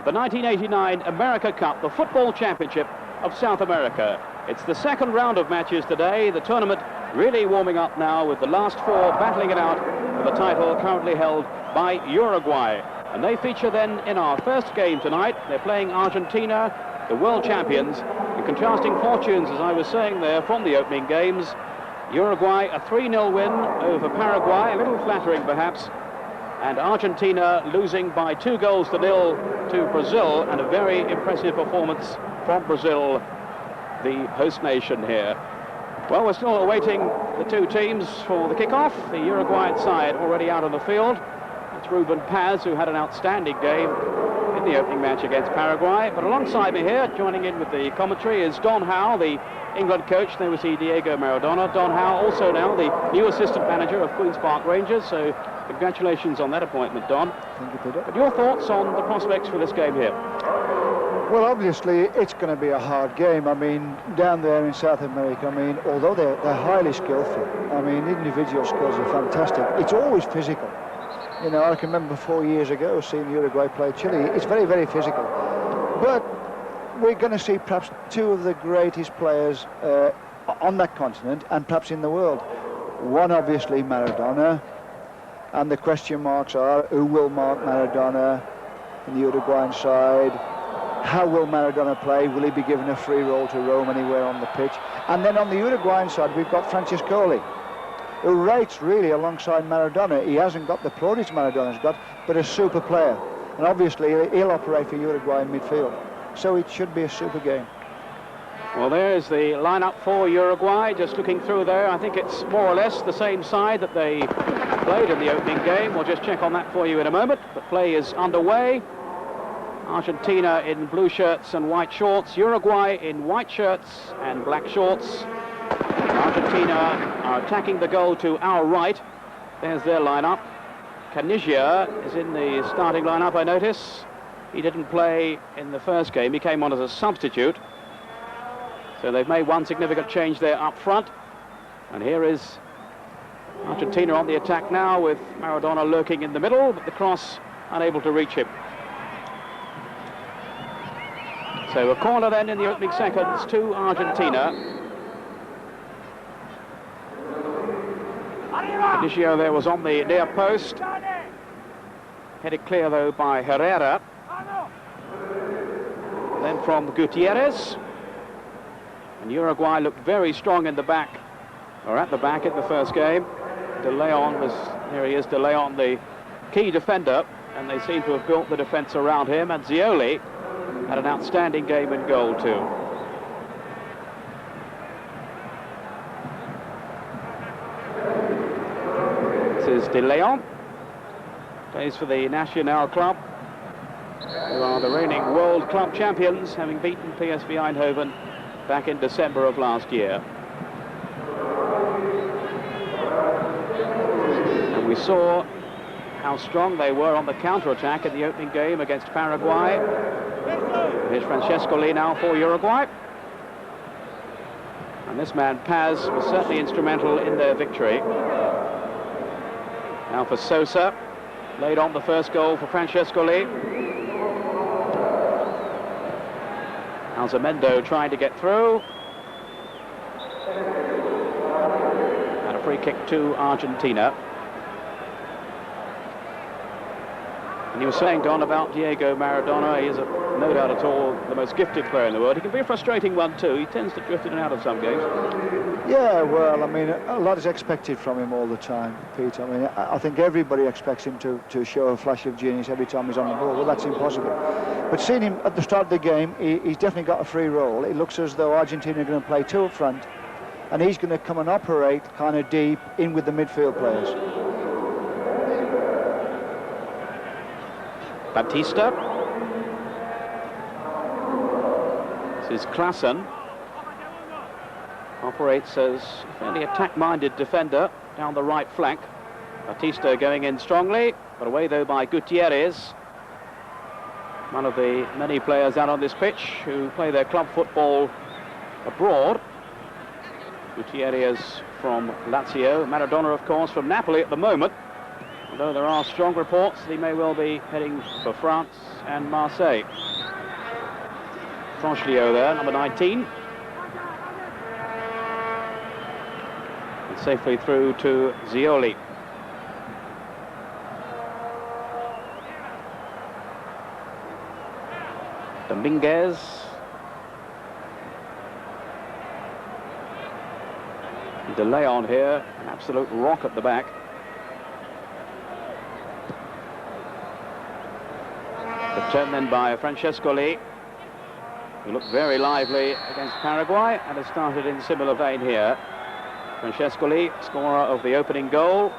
the 1989 America Cup, the football championship of South America. It's the second round of matches today. The tournament really warming up now with the last four battling it out for the title currently held by Uruguay. And they feature then in our first game tonight. They're playing Argentina, the world champions, and contrasting fortunes, as I was saying there, from the opening games. Uruguay, a 3-0 win over Paraguay, a little flattering perhaps, and Argentina losing by 2-0 to Brazil, and a very impressive performance from Brazil, the host nation here. Well, we're still awaiting the two teams for the kickoff. The Uruguayan side already out on the field. It's Ruben Paz, who had an outstanding game in the opening match against Paraguay. But alongside me here, joining in with the commentary, is Don Howe, the England coach. There we see Diego Maradona. Don Howe, also now the new assistant manager of Queen's Park Rangers. So congratulations on that appointment, Don. Thank you, Peter. But your thoughts on the prospects for this game here? Well, obviously, it's going to be a hard game. I mean, down there in South America, I mean, although they're highly skillful, I mean, individual skills are fantastic. It's always physical. You know, I can remember 4 years ago seeing Uruguay play Chile. It's very, very physical. But we're going to see perhaps two of the greatest players on that continent and perhaps in the world. One, obviously, Maradona. And the question marks are, who will mark Maradona in the Uruguayan side? How will Maradona play? Will he be given a free role to roam anywhere on the pitch? And then on the Uruguayan side, we've got Francescoli, who rates really alongside Maradona. He hasn't got the plaudits Maradona's got, but a super player. And obviously, he'll operate for Uruguay in midfield. So it should be a super game. Well, there's the lineup for Uruguay. Just looking through there, I think it's more or less the same side that they played in the opening game. We'll just check on that for you in a moment. But play is underway. Argentina in blue shirts and white shorts. Uruguay in white shirts and black shorts. Argentina are attacking the goal to our right. There's their lineup. Caniggia is in the starting lineup, I notice. He didn't play in the first game. He came on as a substitute. So they've made one significant change there up front. And here is Argentina on the attack now, with Maradona lurking in the middle, but the cross unable to reach him. So a corner then in the opening seconds to Argentina. Caniggia there was on the near post. Headed clear though by Herrera. Then from Gutierrez. And Uruguay looked very strong in the back, or at the back in the first game. De Leon was, here he is, De Leon, the key defender, and they seem to have built the defence around him. And Zioli had an outstanding game in goal too. This is De Leon, plays for the Nacional club, who are the reigning world club champions, having beaten PSV Eindhoven back in December of last year. And we saw how strong they were on the counter-attack in the opening game against Paraguay. Here's Francescoli now for Uruguay. And this man, Paz, was certainly instrumental in their victory. Now for Sosa, laid on the first goal for Francescoli. Alzamendo trying to get through. And a free kick to Argentina. And you were saying, Don, about Diego Maradona. He is, no doubt at all, the most gifted player in the world. He can be a frustrating one too. He tends to drift in and out of some games. Yeah, well, I mean, a lot is expected from him all the time, Pete. I mean, I think everybody expects him to show a flash of genius every time he's on the ball. Well, that's impossible. But seeing him at the start of the game, he's definitely got a free role. It looks as though Argentina are going to play two up front, and he's going to come and operate kind of deep in with the midfield players. Batista. This is Klaassen. Operates as a fairly attack-minded defender down the right flank. Batista going in strongly, but away though by Gutierrez. One of the many players out on this pitch who play their club football abroad. Gutierrez from Lazio. Maradona, of course, from Napoli at the moment. Although there are strong reports that he may well be heading for France and Marseille. Franchlio there, number 19. And safely through to Zioli. Dominguez. De Leon here, an absolute rock at the back. The turn then by Francescoli, who looked very lively against Paraguay and has started in similar vein here. Francescoli, scorer of the opening goal.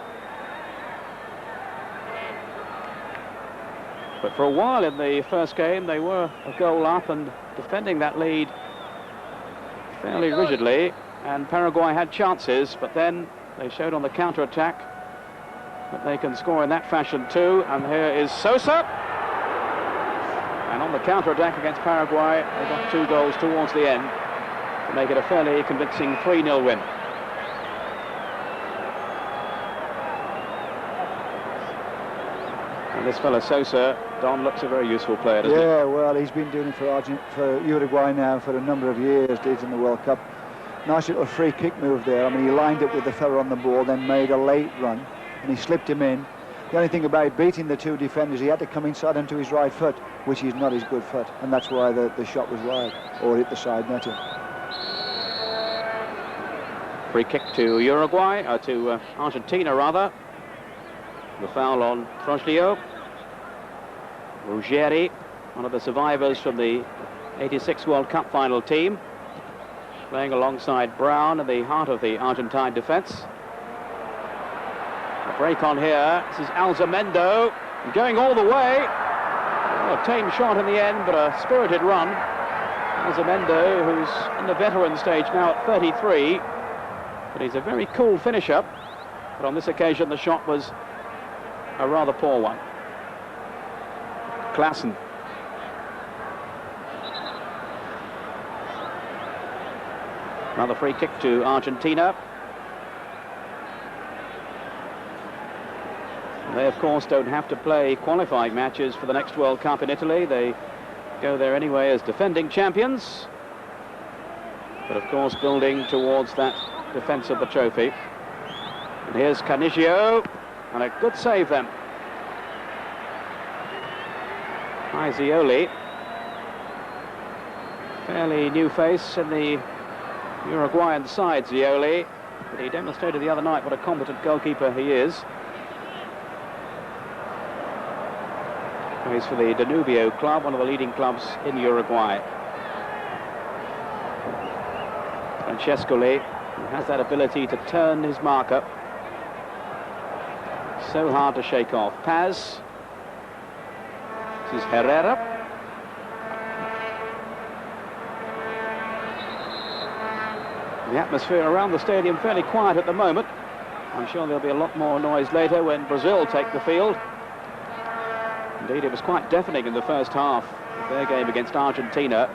But for a while in the first game, they were a goal up and defending that lead fairly rigidly. And Paraguay had chances, but then they showed on the counter-attack that they can score in that fashion too. And here is Sosa. And on the counter-attack against Paraguay, they got 2 goals towards the end to make it a fairly convincing 3-0 win. And this fellow Sosa, Don, looks a very useful player, doesn't he? Yeah, well, he's been doing it for Uruguay now for a number of years, did in the World Cup. Nice little free kick move there. I mean, he lined up with the fella on the ball, then made a late run, and he slipped him in. The only thing about beating the 2 defenders, he had to come inside onto his right foot, which is not his good foot, and that's why the shot was wide, or hit the side netting. Free kick to Uruguay, to Argentina rather. The foul on Franchlio. Ruggeri, one of the survivors from the '86 World Cup final team, playing alongside Brown in the heart of the Argentine defence. A break on here. This is Alzamendo going all the way. Well, a tame shot in the end, but a spirited run. Alzamendo, who's in the veteran stage now at 33, but he's a very cool finisher. But on this occasion, the shot was a rather poor one. Klaassen. Another free kick to Argentina. They, of course, don't have to play qualifying matches for the next World Cup in Italy. They go there anyway as defending champions. But, of course, building towards that defence of the trophy. And here's Canigio. And a good save then. By Zioli. Fairly new face in the Uruguayan side, Zioli. But he demonstrated the other night what a competent goalkeeper he is. Plays for the Danubio club, one of the leading clubs in Uruguay. Francescoli, who has that ability to turn his marker. So hard to shake off. Paz. This is Herrera. The atmosphere around the stadium fairly quiet at the moment. I'm sure there'll be a lot more noise later when Brazil take the field. Indeed, it was quite deafening in the first half of their game against Argentina.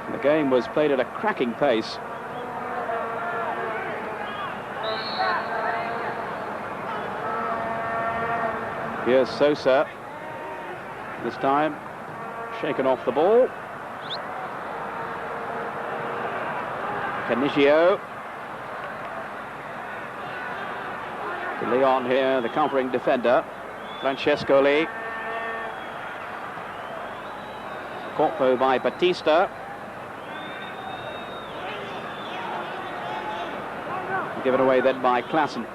And the game was played at a cracking pace. Here's Sosa. This time, shaken off the ball. Canigio. De Leon here, the covering defender. Francescoli. Caught though by Batista. Given away then by Klaassen.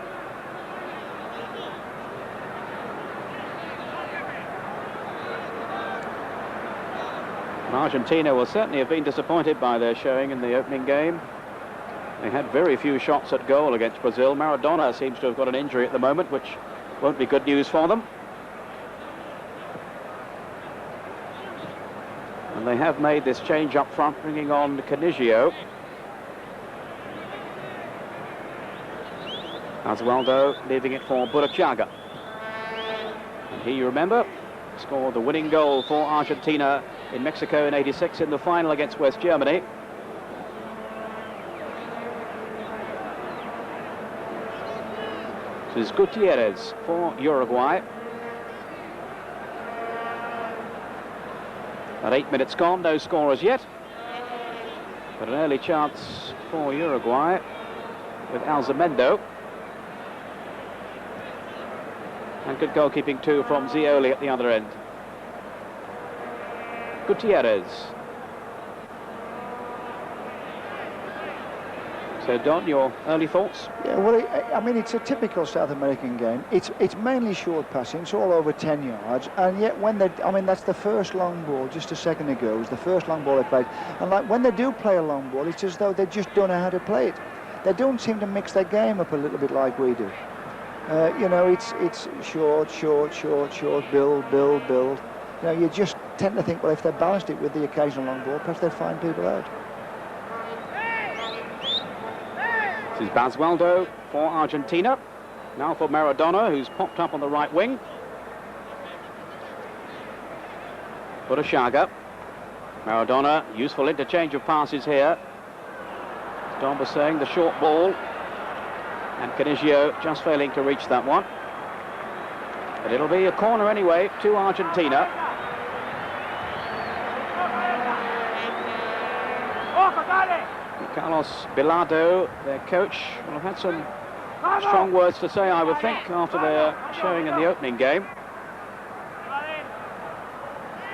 And Argentina will certainly have been disappointed by their showing in the opening game. They had very few shots at goal against Brazil. Maradona seems to have got an injury at the moment, which won't be good news for them. And they have made this change up front, bringing on Canigio. Osvaldo leaving it for Burruchaga. And he, you remember, scored the winning goal for Argentina in Mexico in '86 in the final against West Germany. This is Gutierrez for Uruguay. At 8 minutes gone, no score as yet. But an early chance for Uruguay with Alzamendo. And good goalkeeping too from Zioli at the other end. Gutierrez. So, Don, your early thoughts? Yeah, well, I mean, it's a typical South American game. It's mainly short passing. It's all over 10 yards. And yet when they, I mean, that's the first long ball just a second ago. It was the first long ball they played. And like when they do play a long ball, it's as though they just don't know how to play it. They don't seem to mix their game up a little bit like we do. You know, it's short, short, short, short, build, build, build. You know, you just tend to think, well, if they balanced it with the occasional long ball, perhaps they'd find people out. This is Basualdo for Argentina. Now for Maradona, who's popped up on the right wing. Burruchaga. Maradona, useful interchange of passes here. As Don was saying, the short ball. And Canigio just failing to reach that one. But it'll be a corner anyway to Argentina. Carlos Bilardo, their coach, will have had some strong words to say, I would think, after their showing in the opening game.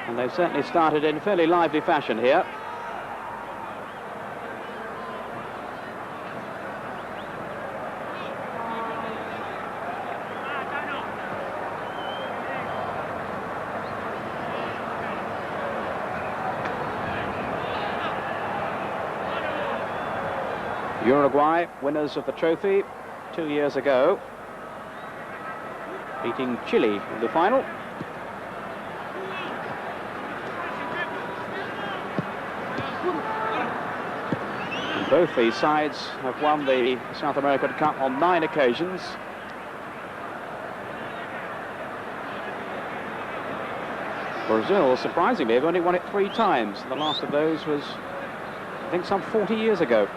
And they've certainly started in fairly lively fashion here. Uruguay, winners of the trophy 2 years ago, beating Chile in the final. And both these sides have won the South American Cup on 9 occasions. Brazil, surprisingly, have only won it 3 times. The last of those was, I think, some 40 years ago.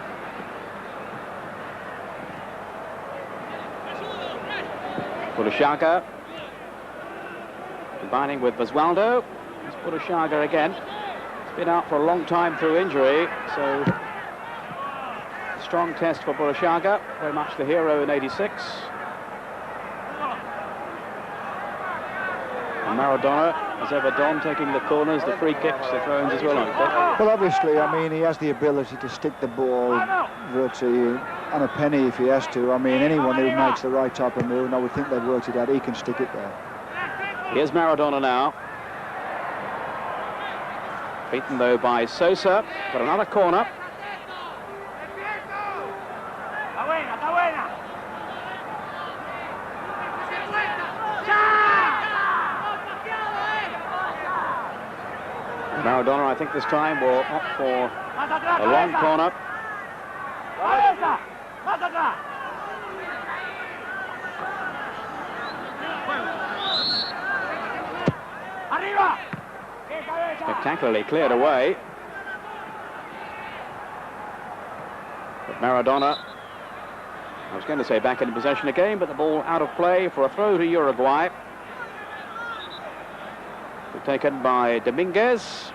Burruchaga combining with Basualdo. It's Burruchaga again. He's been out for a long time through injury, so strong test for Burruchaga, very much the hero in '86. And Maradona, as ever, Don, taking the corners, the free kicks, the throw-ins as well, aren't they? Well, obviously, I mean, he has the ability to stick the ball virtually on a penny if he has to. I mean, anyone who makes the right type of move, and I would think they've worked it out, he can stick it there. Here's Maradona now. Beaten, though, by Sosa, but another corner. Maradona, I think this time, will opt for a long corner. Spectacularly cleared away. But Maradona, I was going to say back in possession again, but the ball out of play for a throw to Uruguay. Taken by Dominguez.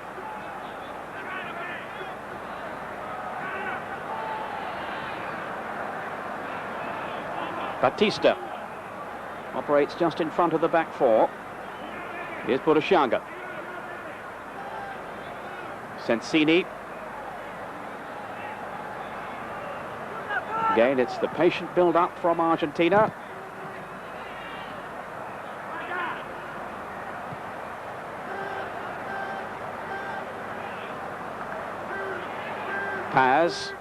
Batista operates just in front of the back four. Here's Burruchaga. Sensini. Again, it's the patient build-up from Argentina. Paz.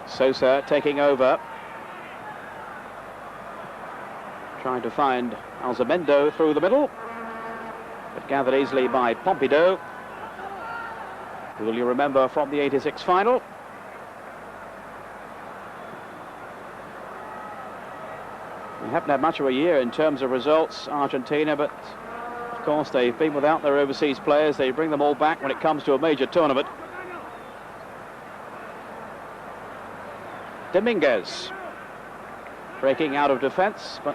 Sosa taking over. Trying to find Alzamendo through the middle, but gathered easily by Pompidou, who will you remember from the '86 final. They haven't had much of a year in terms of results, Argentina, but of course they've been without their overseas players. They bring them all back when it comes to a major tournament. Dominguez breaking out of defence, but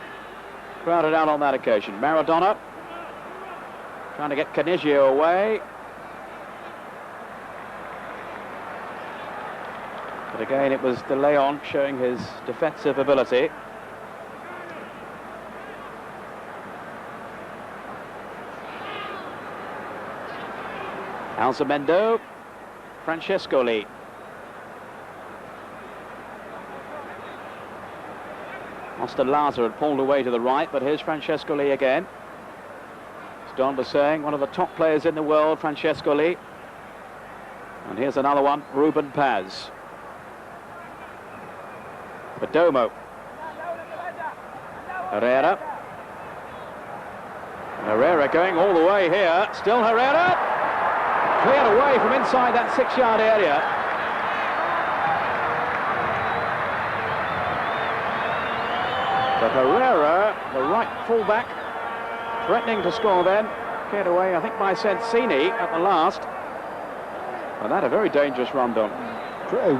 crowded out on that occasion. Maradona. Trying to get Canigio away. But again, it was De Leon showing his defensive ability. Alzamendo, Francescoli. Osterlaza had pulled away to the right, but here's Francescoli again. As Don was saying, one of the top players in the world, Francescoli. And here's another one, Ruben Paz. Perdomo. Herrera. Herrera going all the way here. Still Herrera. Cleared away from inside that 6-yard area. But Herrera, the right fullback, threatening to score then. Cleared away, I think, by Sensini at the last. And that a very dangerous run, Don.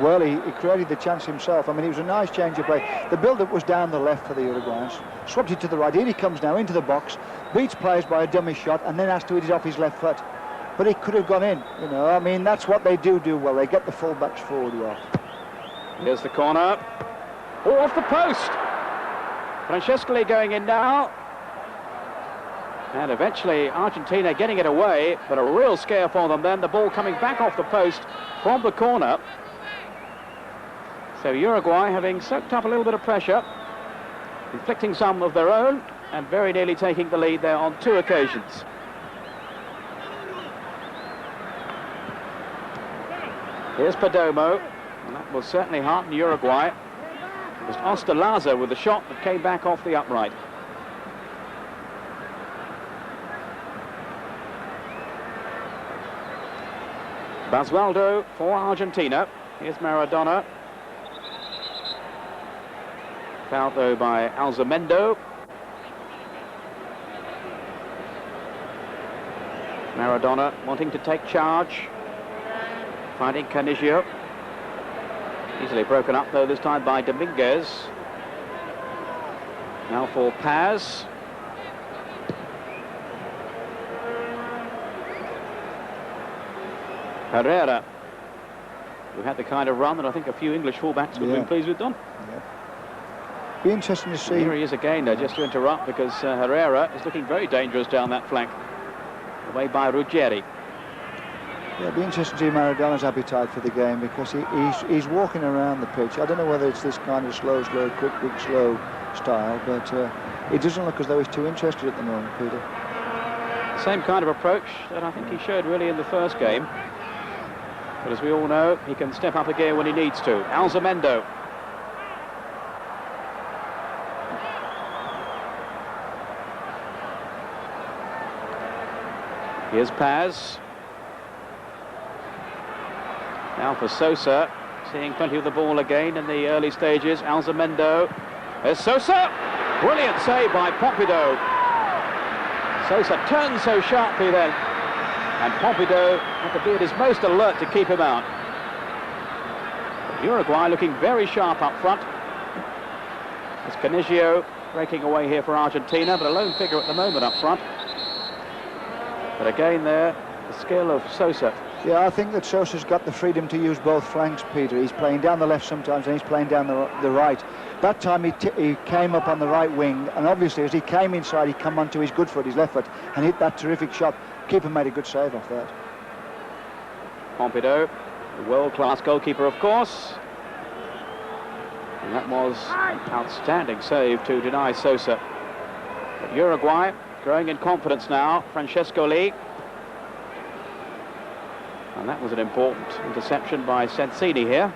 Well, he created the chance himself. I mean, it was a nice change of play. The build-up was down the left for the Uruguayans. Swapped it to the right. Here he comes now into the box. Beats players by a dummy shot and then has to hit it off his left foot. But it could have gone in, you know. I mean, that's what they do well. They get the full-backs forward well. Here's the corner. Oh, off the post. Francescoli going in now. And eventually Argentina getting it away, but a real scare for them then. The ball coming back off the post from the corner. So Uruguay having soaked up a little bit of pressure, inflicting some of their own, and very nearly taking the lead there on 2 occasions. Here's Perdomo, and that will certainly hearten Uruguay. It was Osterlaza with the shot that came back off the upright. Basualdo for Argentina. Here's Maradona. Fouled though by Alzamendo. Maradona wanting to take charge. Finding Canigio. Easily broken up though this time by Dominguez. Now for Paz. Herrera, who had the kind of run that I think a few English fullbacks would have been pleased with, Don. Yeah. Be interesting to see. Here he is again, just to interrupt, because Herrera is looking very dangerous down that flank. Away by Ruggieri. Yeah, it'll be interesting to see Maradona's appetite for the game, because he's walking around the pitch. I don't know whether it's this kind of slow, quick, slow style, but it doesn't look as though he's too interested at the moment, Peter. Same kind of approach that I think he showed really in the first game. But as we all know, he can step up a gear when he needs to. Alzamendo. Here's Paz. Now for Sosa, seeing plenty of the ball again in the early stages. Alzamendo. There's Sosa. Brilliant save by Pompidou. Sosa turns so sharply then. And Pompidou had to be at his most alert to keep him out. Uruguay looking very sharp up front. There's Canigio breaking away here for Argentina, but a lone figure at the moment up front. But again there, the skill of Sosa. Yeah, I think that Sosa's got the freedom to use both flanks, Peter. He's playing down the left sometimes and he's playing down the right. That time he came up on the right wing, and obviously as he came inside, he came onto his good foot, his left foot, and hit that terrific shot. Keeper made a good save off that. Pompidou, the world-class goalkeeper, of course. And that was an outstanding save to deny Sosa. But Uruguay growing in confidence now. Francescoli. And that was an important interception by Sensini here.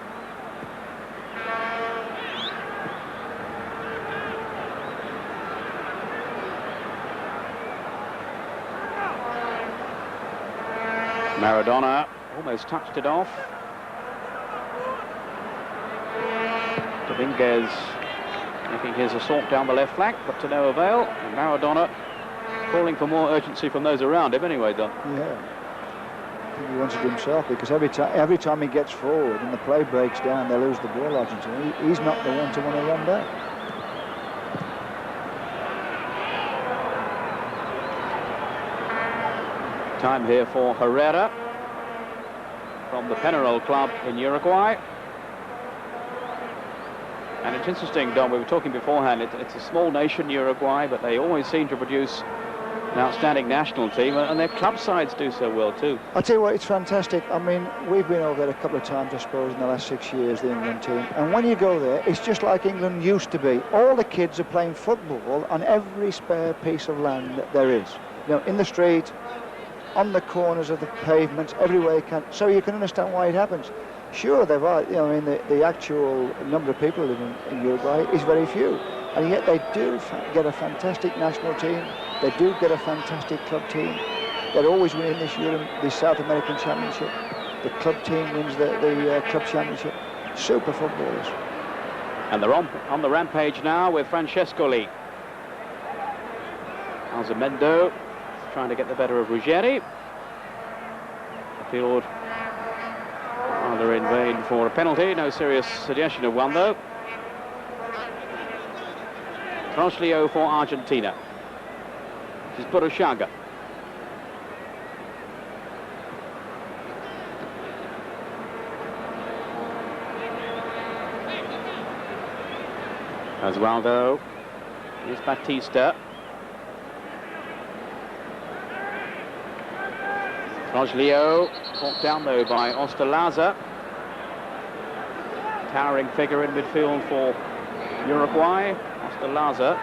Maradona almost touched it off. Dominguez making his assault down the left flank, but to no avail. And Maradona calling for more urgency from those around him anyway, Don. Yeah. I think he wants it himself, because every time he gets forward and the play breaks down, they lose the ball, Argentina. He's not the one to want to run back. Time here for Herrera from the Penarol club in Uruguay. And it's interesting, Don, we were talking beforehand, it's a small nation, Uruguay, but they always seem to produce an outstanding national team, and their club sides do so well too. I'll tell you what, it's fantastic. I mean, we've been over there a couple of times, I suppose, in the last 6 years, the England team. And when you go there, it's just like England used to be. All the kids are playing football on every spare piece of land that there is. You know, in the street, on the corners of the pavements, everywhere you can. So you can understand why it happens. Sure, they've, you know, I mean, the actual number of people living in Uruguay is very few. And yet they do get a fantastic national team. They do get a fantastic club team. They're always winning this South American Championship. The club team wins the club championship. Super footballers. And they're on the rampage now with Francescoli. Alzamendo trying to get the better of Ruggeri. The field rather in vain for a penalty. No serious suggestion of one, though. Troslio for Argentina. This is Burruchaga. Osvaldo. Here's Batista. Troslio, fought down though by Ostalaza. Towering figure in midfield for Uruguay. Ostalaza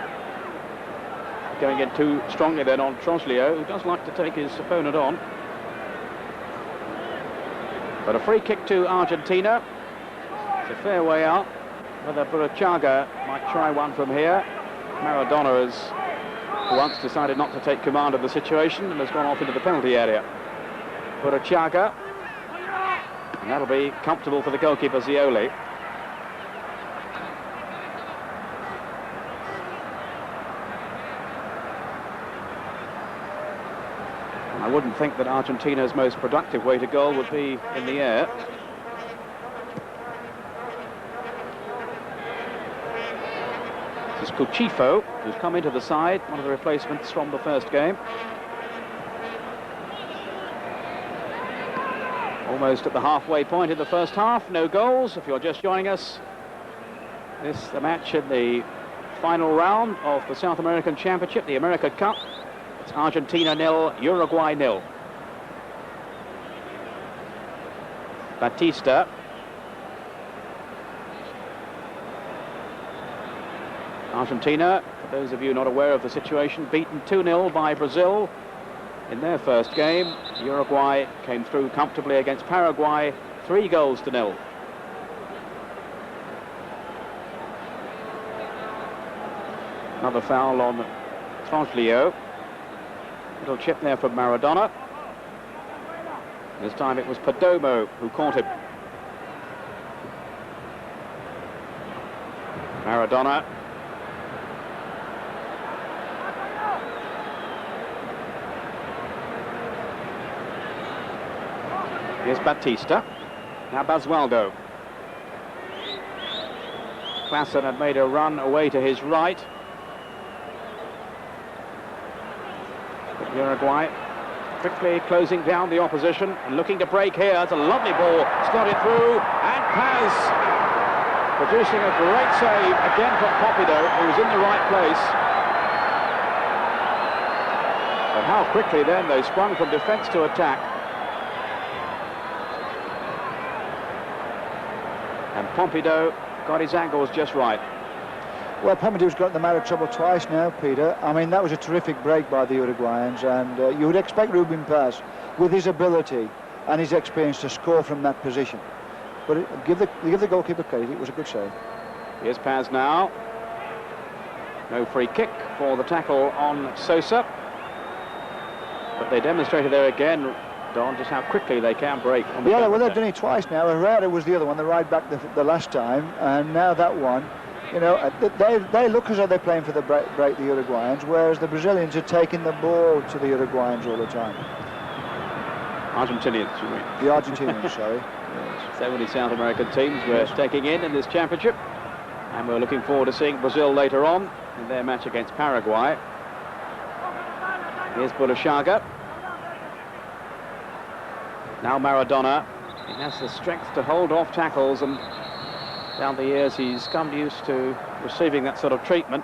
going in too strongly then on Troslio, who does like to take his opponent on. But a free kick to Argentina. It's a fair way out. Whether Burruchaga might try one from here. Maradona has once decided not to take command of the situation and has gone off into the penalty area. Burruchaga, and that'll be comfortable for the goalkeeper Zioli. I wouldn't think that Argentina's most productive way to goal would be in the air. This is Cuchifo, who's come into the side, one of the replacements from the first game. Almost at the halfway point in the first half, no goals. If you're just joining us, this is the match in the final round of the South American Championship, the America Cup. It's Argentina 0, Uruguay 0. Batista. Argentina, for those of you not aware of the situation, beaten 2-0 by Brazil in their first game. Uruguay came through comfortably against Paraguay, 3-0. Another foul on Troslio. Little chip there from Maradona. This time it was Perdomo who caught him. Maradona. Here's Batista. Now Basualdo. Klassen had made a run away to his right. But Uruguay quickly closing down the opposition and looking to break here. It's a lovely ball, slotted through, and Paz producing a great save again from Popido, who was in the right place. But how quickly then they sprung from defence to attack. And Pompidou got his angles just right. Well, Pompidou's got them out of trouble twice now, Peter. I mean, that was a terrific break by the Uruguayans, and you would expect Ruben Paz, with his ability and his experience, to score from that position. But give the goalkeeper credit, it was a good save. Here's Paz now. No free kick for the tackle on Sosa. But they demonstrated there again, Don, just how quickly they can break. Yeah, well, they've done it twice now. Herrera was the other one, the right back the last time, and now that one. You know, they look as though they're playing for the break, the Uruguayans, whereas the Brazilians are taking the ball to the Uruguayans all the time. Argentinians, you mean? The Argentinians, sorry. Yes. So many South American teams we're taking in this championship, and we're looking forward to seeing Brazil later on in their match against Paraguay. Here's Burruchaga. Now Maradona. He has the strength to hold off tackles, and down the years he's come used to receiving that sort of treatment.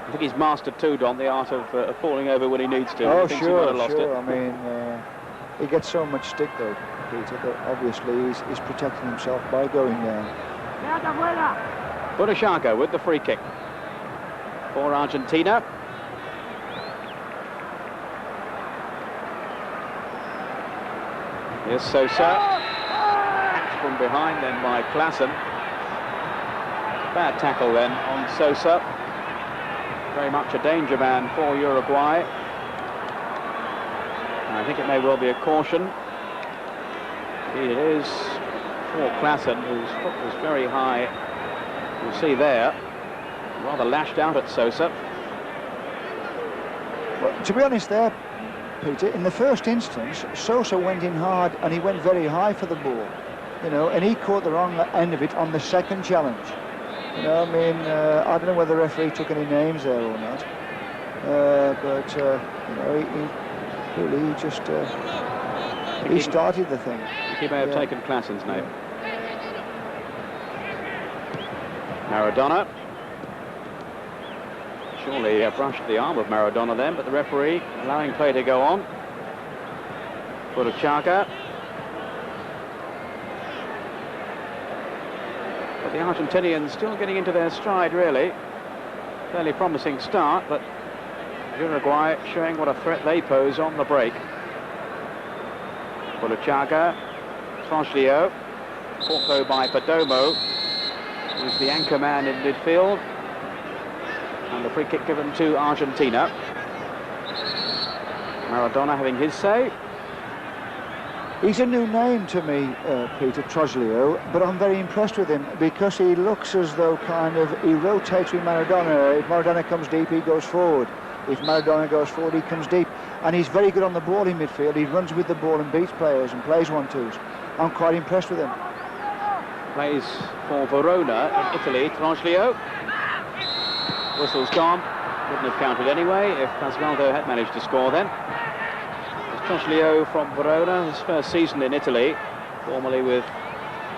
I think he's mastered too, Don, the art of falling over when he needs to. Oh, he thinks he might have lost it. I mean, he gets so much stick though, Peter, that obviously he's protecting himself by going down. Burashaka with the free kick for Argentina. Here's Sosa. Catch from behind then by Klassen. Bad tackle then on Sosa. Very much a danger man for Uruguay. And I think it may well be a caution. Indeed it is for Klassen, whose foot was very high. You'll see there. Rather lashed out at Sosa. Well, to be honest there, Peter, in the first instance, Sosa went in hard and he went very high for the ball, you know, and he caught the wrong end of it on the second challenge. You know, I mean, I don't know whether the referee took any names there or not, but you know, he really just he started the thing. He may have taken Klassen's name. Maradona. Surely brushed the arm of Maradona then, but the referee allowing play to go on. Burashaka. But the Argentinians still getting into their stride, really. Fairly promising start, but Uruguay showing what a threat they pose on the break. Burashaka. Troglio. Caught though by Perdomo, who's the anchor man in midfield. And the free kick given to Argentina. Maradona having his say. He's a new name to me, Peter, Troglio, but I'm very impressed with him because he looks as though he rotates with Maradona. If Maradona comes deep, he goes forward. If Maradona goes forward, he comes deep. And he's very good on the ball in midfield. He runs with the ball and beats players and plays 1-2s. I'm quite impressed with him. Plays for Verona in Italy, Troglio. Whistle's gone. Wouldn't have counted anyway if Basualdo had managed to score then. Troglio from Verona, his first season in Italy, formerly with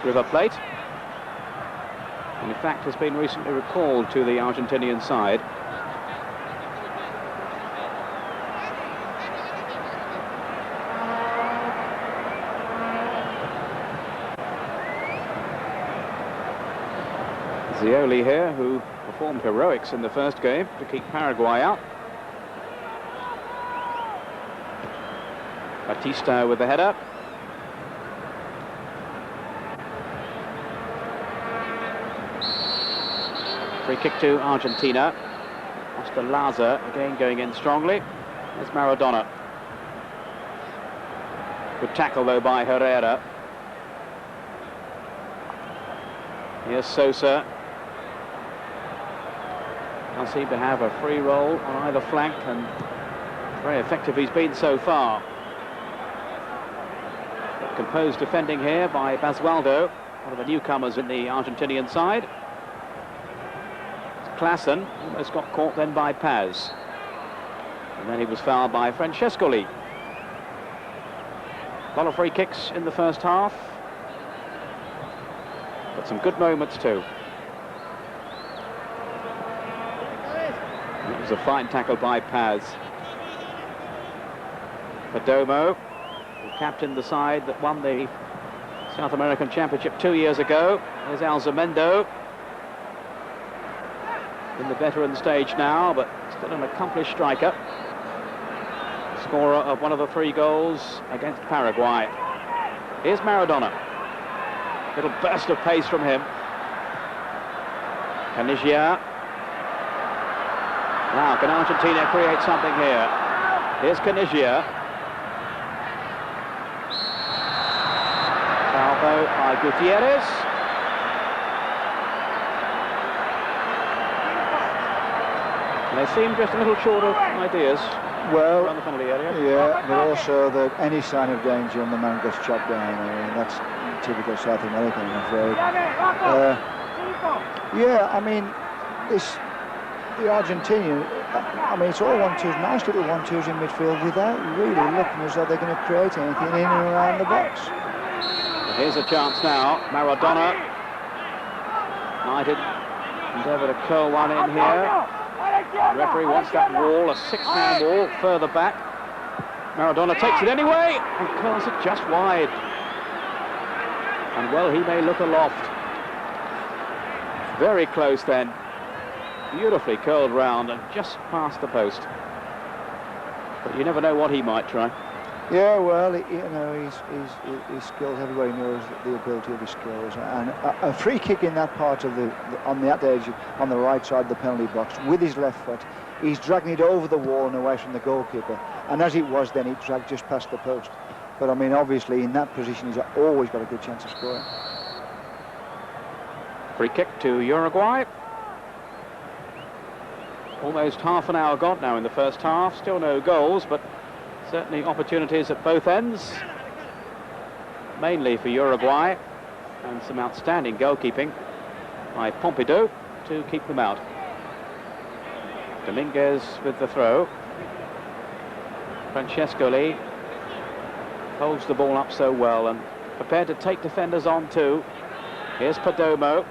River Plate. And in fact has been recently recalled to the Argentinian side. Zioli here, who performed heroics in the first game to keep Paraguay out. Batista with the header. Free kick to Argentina. Oscar Laza again going in strongly. There's Maradona. Good tackle though by Herrera. Here's Sosa. Can't seem to have a free roll on either flank, and very effective he's been so far. But composed defending here by Basualdo, one of the newcomers in the Argentinian side. Klassen almost got caught then by Paz. And then he was fouled by Francescoli. A lot of free kicks in the first half, but some good moments too. It was a fine tackle by Paz. Perdomo, who captained the side that won the South American Championship 2 years ago. There's Alzamendo in the veteran stage now, but still an accomplished striker. Scorer of one of the 3 goals against Paraguay. Here's Maradona. Little burst of pace from him. Caniggia. Now, can Argentina create something here? Here's Caniggia. Salvo by Gutierrez. And they seem just a little short of ideas. Well, around the penalty area. Yeah, but also that any sign of danger and the man gets chopped down. I mean, that's typical South America, I'm afraid. Yeah, I mean, the Argentinian I mean, it's all one-twos, nice little one-twos in midfield without really looking as though they're going to create anything in and around the box. Here's a chance now. Maradona. United endeavour to curl one in here. The referee wants that wall, a six-man wall further back. Maradona takes it anyway and curls it just wide. And well, he may look aloft. Very close then. Beautifully curled round and just past the post. But you never know what he might try. Yeah, well, you know, his skills, everybody knows the ability of his skills. And a free kick in that part of on that edge, on the right side of the penalty box, with his left foot, he's dragging it over the wall and away from the goalkeeper. And as it was then, it dragged just past the post. But I mean, obviously, in that position, he's always got a good chance of scoring. Free kick to Uruguay. Almost half an hour gone now in the first half. Still no goals, but certainly opportunities at both ends. Mainly for Uruguay. And some outstanding goalkeeping by Pompidou to keep them out. Dominguez with the throw. Francescoli holds the ball up so well and prepared to take defenders on too. Here's Perdomo.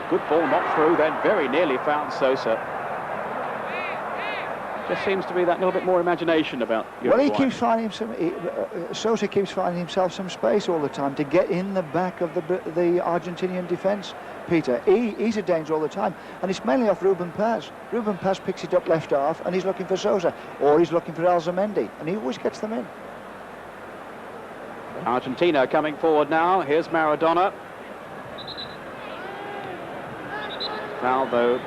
Good ball knocked through then, very nearly found Sosa. Just seems to be that little bit more imagination about Uruguay. Well, he keeps finding Sosa keeps finding himself some space all the time to get in the back of the Argentinian defence, Peter. He's a danger all the time, and it's mainly off Ruben Paz. Ruben Paz picks it up left half, and he's looking for Sosa, or he's looking for Alzamendi, and he always gets them in. Argentina coming forward now. Here's Maradona. Foul though.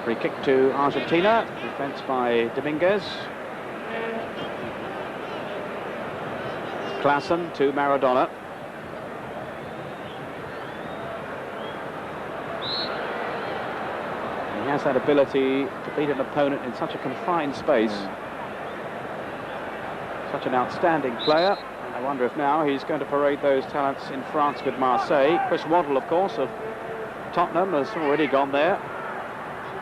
Free kick to Argentina. Defence by Dominguez. Klaassen to Maradona. He has that ability to beat an opponent in such a confined space. Such an outstanding player. I wonder if now he's going to parade those talents in France with Marseille. Chris Waddle, of course, of Tottenham, has already gone there.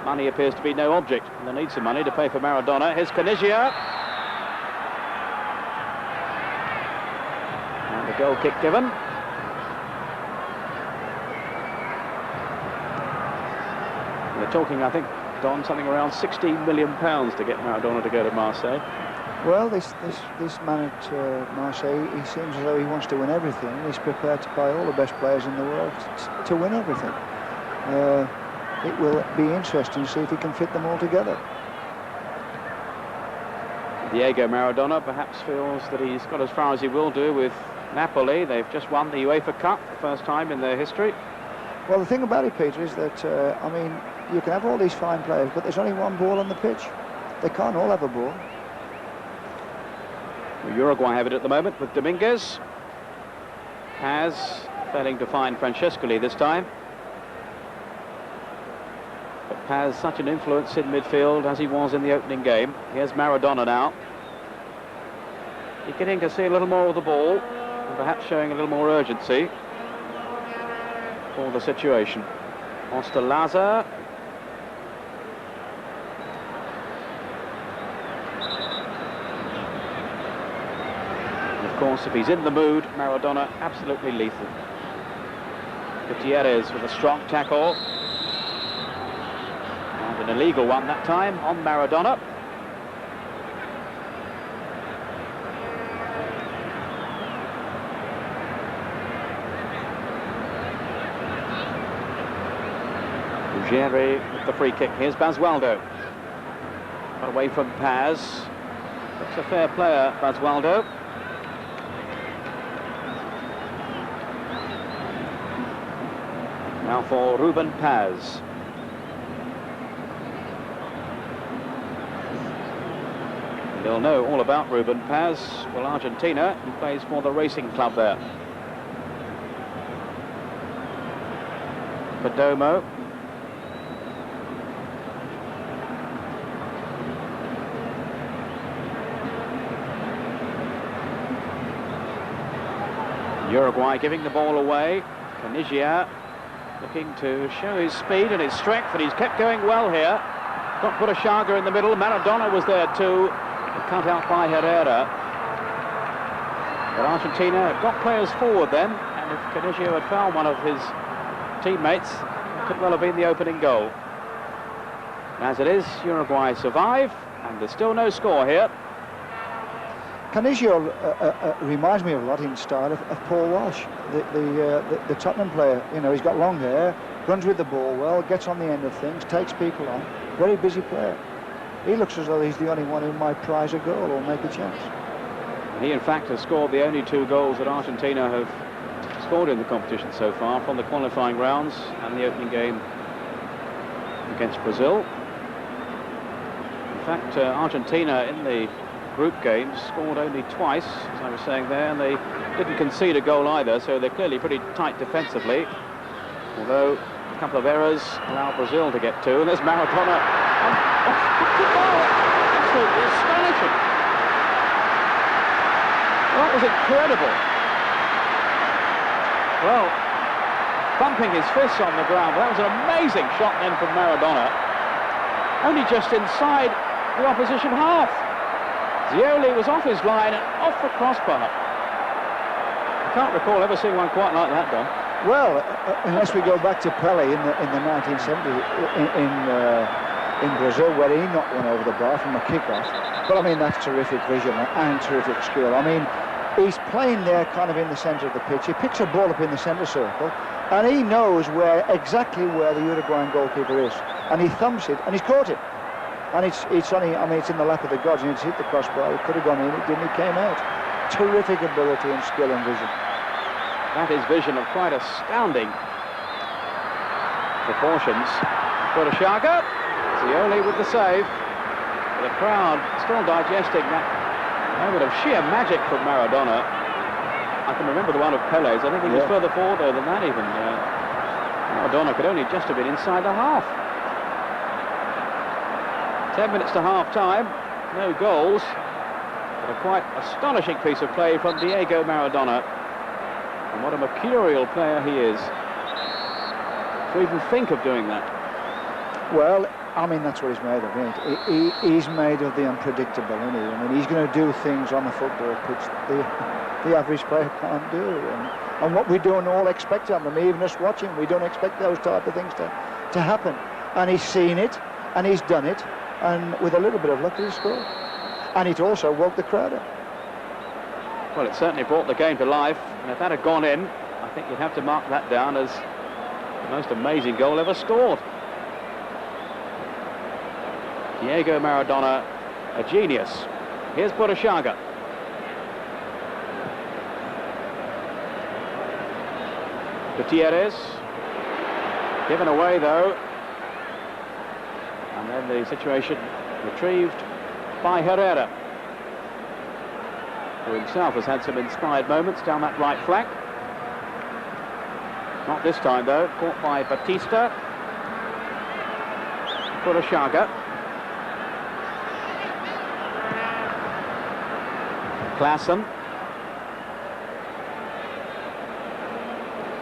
Money appears to be no object. They'll need some money to pay for Maradona. Here's Canizia. And the goal kick given. They're talking, I think, Don, something around £16 million to get Maradona to go to Marseille. Well, this man at Marseille, he seems as though he wants to win everything. He's prepared to buy all the best players in the world to win everything. It will be interesting to see if he can fit them all together. Diego Maradona perhaps feels that he's got as far as he will do with Napoli. They've just won the UEFA Cup, the first time in their history. Well, the thing about it, Peter, is that, I mean, you can have all these fine players, but there's only one ball on the pitch. They can't all have a ball. Uruguay have it at the moment with Dominguez. Paz failing to find Francescoli this time. But Paz such an influence in midfield as he was in the opening game. Here's Maradona now. Beginning to see a little more of the ball and perhaps showing a little more urgency for the situation. Osterlaza. Of course, if he's in the mood, Maradona absolutely lethal. Gutierrez with a strong tackle. And an illegal one that time on Maradona. Ruggieri with the free kick. Here's Basualdo. Got away from Paz. Looks a fair player, Basualdo. Now for Ruben Paz. You'll know all about Ruben Paz. Well, Argentina, he plays for the Racing Club there. Perdomo. Uruguay giving the ball away. Canizia. looking to show his speed and his strength, and he's kept going well here. Got Burashaga in the middle. Maradona was there too, cut out by Herrera. But Argentina had got players forward then, and if Canigio had found one of his teammates, it could well have been the opening goal. As it is, Uruguay survive, and there's still no score here. Canigio reminds me a lot in style of Paul Walsh, the Tottenham player. You know, he's got long hair, runs with the ball well, gets on the end of things, takes people on. Very busy player. He looks as though he's the only one who might prize a goal or make a chance. He, in fact, has scored the only 2 goals that Argentina have scored in the competition so far, from the qualifying rounds and the opening game against Brazil. In fact, Argentina in the group games scored only twice, as I was saying there, and they didn't concede a goal either, so they're clearly pretty tight defensively. Although a couple of errors allow Brazil to get 2, and there's Maradona. Absolutely astonishing. That was incredible. Well, bumping his fists on the ground, but that was an amazing shot then from Maradona. Only just inside the opposition half. Zioli was off his line and off the crossbar. I can't recall ever seeing one quite like that done. Well, unless we go back to Pelé in the 1970s in Brazil, where he knocked one over the bar from a kick-off. But I mean, that's terrific vision and terrific skill. I mean, he's playing there kind of in the centre of the pitch. He picks a ball up in the centre circle, and he knows exactly where the Uruguayan goalkeeper is, and he thumps it, and he's caught it. And it's only, I mean, it's in the lap of the gods, and it's hit the crossbar. It could have gone in, it didn't, it came out. Terrific ability and skill and vision. That is vision of quite astounding proportions. Burashaga, Zioli with the save. The crowd still digesting that moment of sheer magic from Maradona. I can remember the one of Pelé's. I think he was further forward though than that even. Maradona could only just have been inside the half. 10 minutes to half-time, no goals, but a quite astonishing piece of play from Diego Maradona. And what a mercurial player he is, to even think of doing that. Well, I mean, that's what he's made of, isn't it? He's made of the unpredictable, isn't he? I mean, he's going to do things on the football pitch the average player can't do. And what we don't all expect of him, even us watching, we don't expect those type of things to happen. And he's seen it, and he's done it. And with a little bit of luck, he scored. And it also woke the crowd up. Well, it certainly brought the game to life, and if that had gone in, I think you'd have to mark that down as the most amazing goal ever scored. Diego Maradona, a genius. Here's Burashaga. Gutierrez, given away though. And then the situation retrieved by Herrera, who himself has had some inspired moments down that right flank. Not this time though, caught by Batista. Burashaga. Klaassen.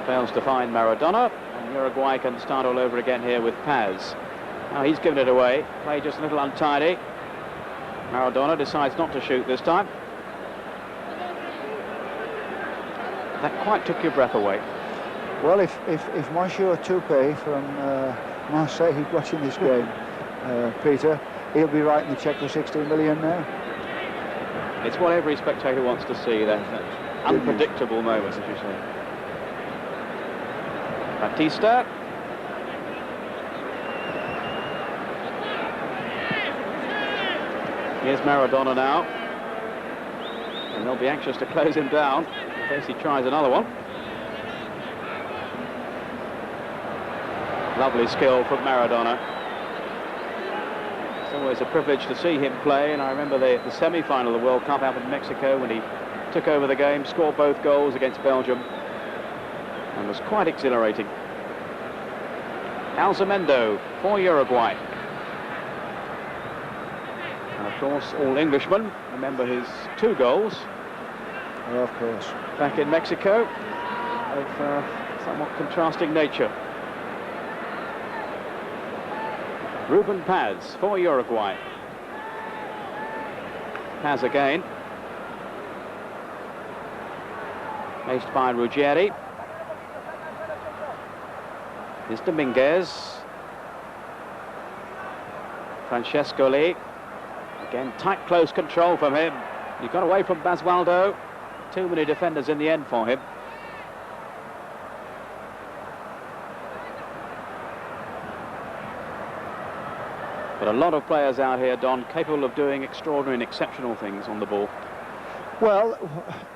Fails to find Maradona, and Uruguay can start all over again here with Paz. Now he's given it away, play just a little untidy. Maradona decides not to shoot this time. That quite took your breath away. Well, if Monsieur Toupé from Marseille is watching this game, Peter, he'll be writing the cheque for 16 million now. It's what every spectator wants to see, that unpredictable moment, as you say. Batista. Here's Maradona now, and they'll be anxious to close him down in case he tries another one. Lovely skill from Maradona. It's always a privilege to see him play, and I remember the semi-final of the World Cup out in Mexico when he took over the game, scored both goals against Belgium, and was quite exhilarating. Alzamendo for Uruguay. And of course, all Englishmen remember his 2 goals. Oh, of course. Back in Mexico, of somewhat contrasting nature. Ruben Paz for Uruguay. Paz again. Faced by Ruggieri. Here's Dominguez. Francescoli. Again, tight, close control from him. He got away from Basualdo. Too many defenders in the end for him. But a lot of players out here, Don, capable of doing extraordinary and exceptional things on the ball. Well,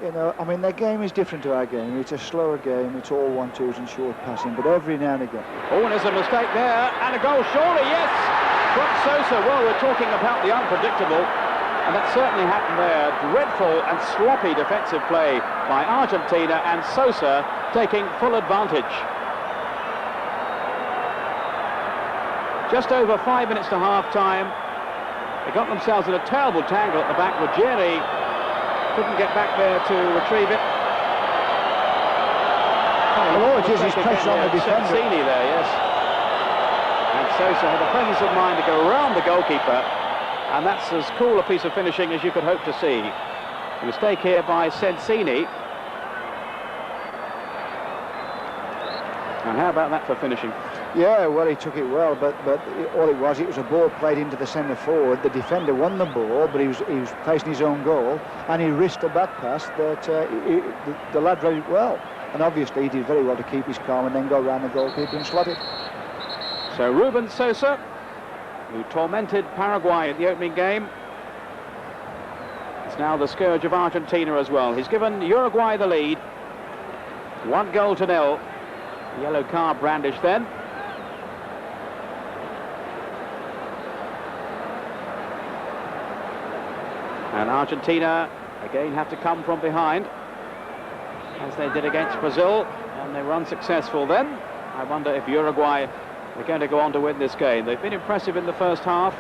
you know, I mean, their game is different to our game. It's a slower game. It's all 1-2s and short passing. But every now and again. Oh, and there's a mistake there. And a goal, surely, yes. From Sosa. Well, we're talking about the unpredictable. And that certainly happened there. Dreadful and sloppy defensive play by Argentina, and Sosa taking full advantage. Just over 5 minutes to half-time. They got themselves in a terrible tangle at the back. Ruggieri couldn't get back there to retrieve it. Oh, it is his pressure on the defender. Sensini there, yes. And Sosa had the presence of mind to go around the goalkeeper. And that's as cool a piece of finishing as you could hope to see. A mistake here by Sensini. And how about that for finishing? Yeah, well, he took it well, but all it was a ball played into the centre forward. The defender won the ball, but he was facing his own goal, and he risked a back pass that the lad read it well. And obviously he did very well to keep his calm and then go around the goalkeeper and slot it. So Ruben Sosa, who tormented Paraguay in the opening game, is now the scourge of Argentina as well. He's given Uruguay the lead, 1-0. Yellow card brandished then. And Argentina again have to come from behind, as they did against Brazil, and they were unsuccessful then. I wonder if Uruguay are going to go on to win this game. They've been impressive in the first half.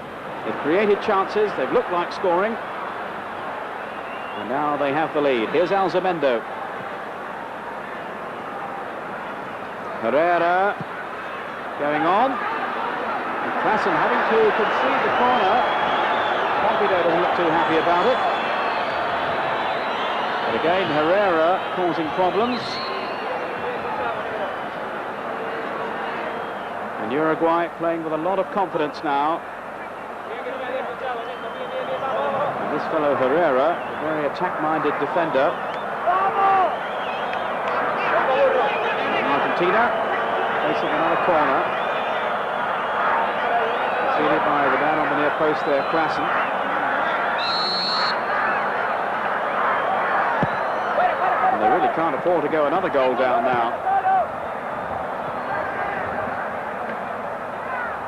They've created chances. They've looked like scoring. And now they have the lead. Here's Alzamendo. Herrera going on. And Klassen having to concede the corner. Partido doesn't look too happy about it. But again, Herrera causing problems. And Uruguay playing with a lot of confidence now. And this fellow Herrera, a very attack-minded defender. Argentina facing another corner. Conceded by the man on the near post there, Klassen. And they really can't afford to go another goal down now.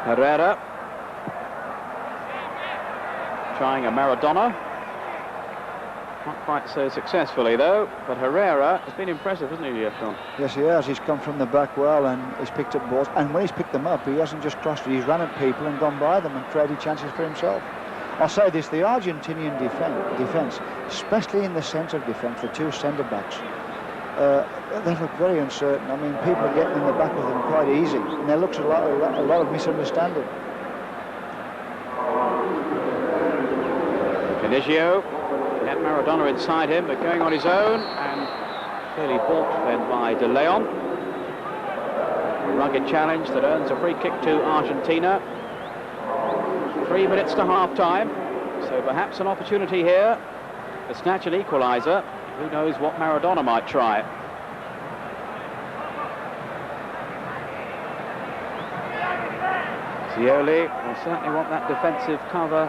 Herrera trying a Maradona. Not quite so successfully though, but Herrera has been impressive, hasn't he, Don? Yes, he has. He's come from the back well and he's picked up balls. And when he's picked them up, he hasn't just crossed it. He's run at people and gone by them and created chances for himself. I'll say this, the Argentinian defence, especially in the centre of defence, the two centre-backs, they look very uncertain. I mean, people are getting in the back of them quite easy, and there looks a lot of misunderstanding. Canigio had Maradona inside him, but going on his own, and clearly balked then by De Leon. A rugged challenge that earns a free kick to Argentina. 3 minutes to half-time, so perhaps an opportunity here to snatch an equaliser. Who knows what Maradona might try. Scioli will certainly want that defensive cover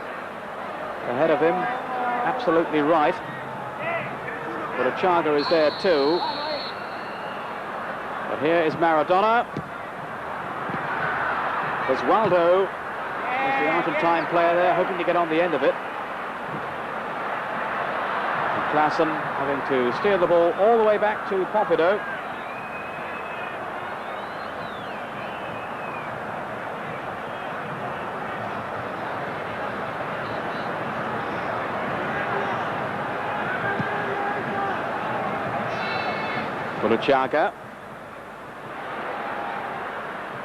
ahead of him. Absolutely right. But Achaga is there too. But here is Maradona. Basualdo is the Argentine player there, hoping to get on the end of it. And Klassen having to steer the ball all the way back to Partido. Achaga.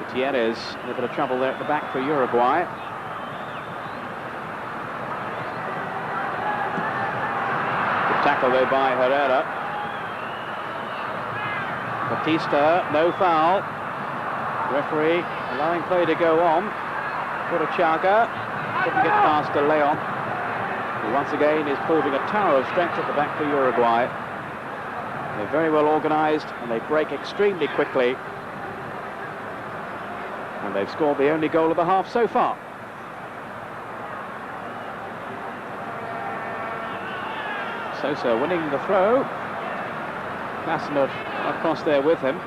Gutierrez, a little bit of trouble there at the back for Uruguay. Good tackle though by Herrera. Batista, no foul. Referee allowing play to go on. Chaga couldn't get past De Leon, who once again is proving a tower of strength at the back for Uruguay. They're very well organised and they break extremely quickly. And they've scored the only goal of the half so far. Sosa winning the throw. Casanova across there with him.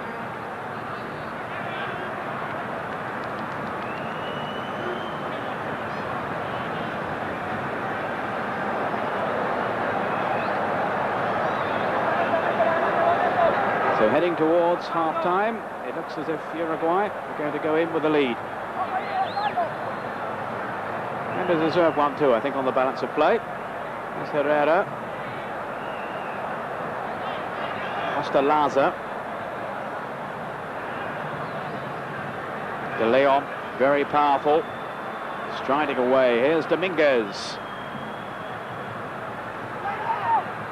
So heading towards half-time, it looks as if Uruguay are going to go in with the lead. And a deserved one too, I think, on the balance of play. There's Herrera. Laza. De Leon, very powerful, striding away. Here's Dominguez.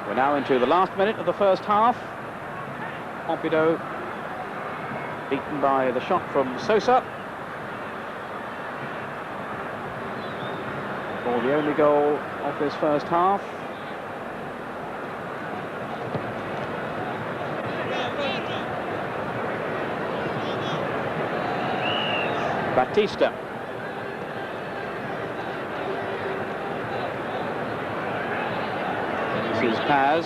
We're now into the last minute of the first half. Pompidou beaten by the shot from Sosa for the only goal of this first half. Batista. This is Paz.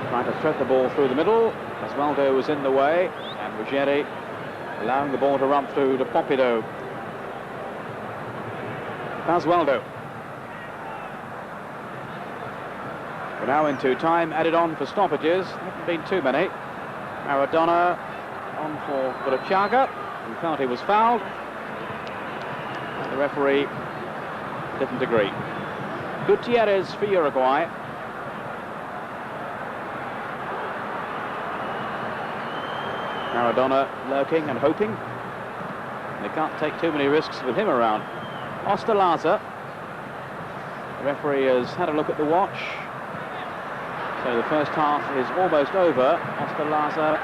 Trying to thread the ball through the middle. Osvaldo was in the way, and Ruggieri allowing the ball to run through to Pompidou. Osvaldo. We're now into time added on for stoppages. Haven't been too many. Maradona on for Chaga, who felt he was fouled. The referee didn't agree. Gutierrez for Uruguay. Maradona lurking and hoping. They can't take too many risks with him around. Laza. The referee has had a look at the watch. So the first half is almost over. Laza.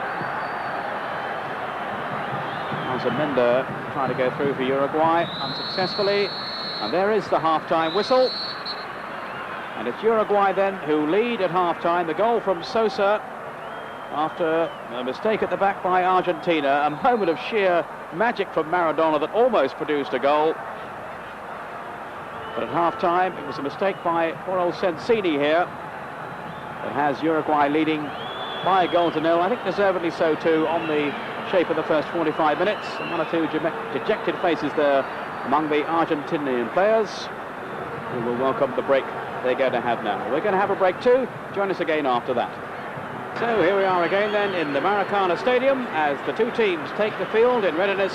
Mender trying to go through for Uruguay unsuccessfully. And there is the half-time whistle. And it's Uruguay then who lead at half-time. The goal from Sosa after a mistake at the back by Argentina. A moment of sheer magic from Maradona that almost produced a goal. But at half-time it was a mistake by poor old Sensini here. It has Uruguay leading by a goal to nil. I think deservedly so too on the shape of the first 45 minutes. And one or two dejected faces there among the Argentinian players who will welcome the break they're going to have now. We're going to have a break too. Join us again after that. So here we are again then in the Maracana Stadium as the two teams take the field in readiness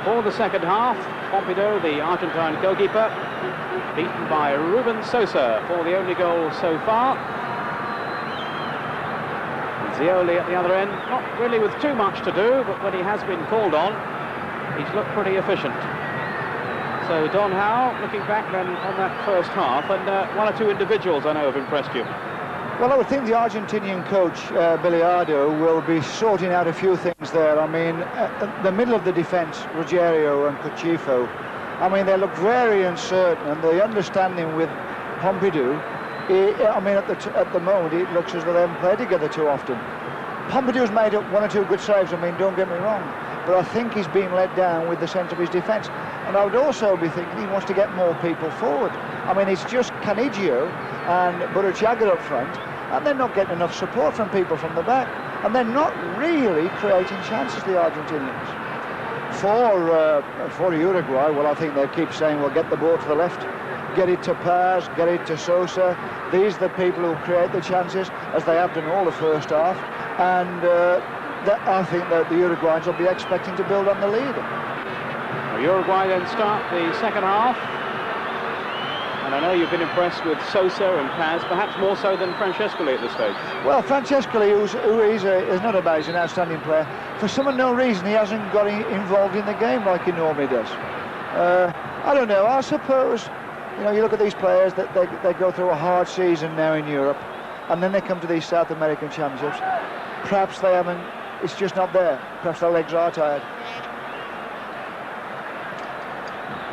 for the second half. Pompidou, the Argentine goalkeeper, beaten by Ruben Sosa for the only goal so far. Zioli at the other end, not really with too much to do, but when he has been called on, he's looked pretty efficient. So Don Howe, looking back then on that first half, and one or two individuals I know have impressed you. Well, I would think the Argentinian coach, Biliardo, will be sorting out a few things there. I mean, the middle of the defence, Ruggiero and Cuchifo, I mean, they look very uncertain, and the understanding with Pompidou, I mean, at the moment, it looks as though they haven't played together too often. Pompidou's made up one or two good saves, I mean, don't get me wrong, but I think he's being let down with the sense of his defence. And I would also be thinking he wants to get more people forward. I mean, it's just Canigio and Chaga up front, and they're not getting enough support from people from the back, and they're not really creating chances, the Argentinians. For Uruguay, well, I think they keep saying, well, get the ball to the left, get it to Paz, get it to Sosa. These are the people who create the chances, as they have done all the first half, and I think that the Uruguayans will be expecting to build on the lead. Well, Uruguay then start the second half. And I know you've been impressed with Sosa and Paz, perhaps more so than Francescoli at this stage. Well, Francescoli, who is not about, he's an outstanding player. For some unknown reason, he hasn't got involved in the game like he normally does. I don't know, I suppose, you know, you look at these players, that they go through a hard season now in Europe, and then they come to these South American Championships. Perhaps they haven't, it's just not there. Perhaps their legs are tired.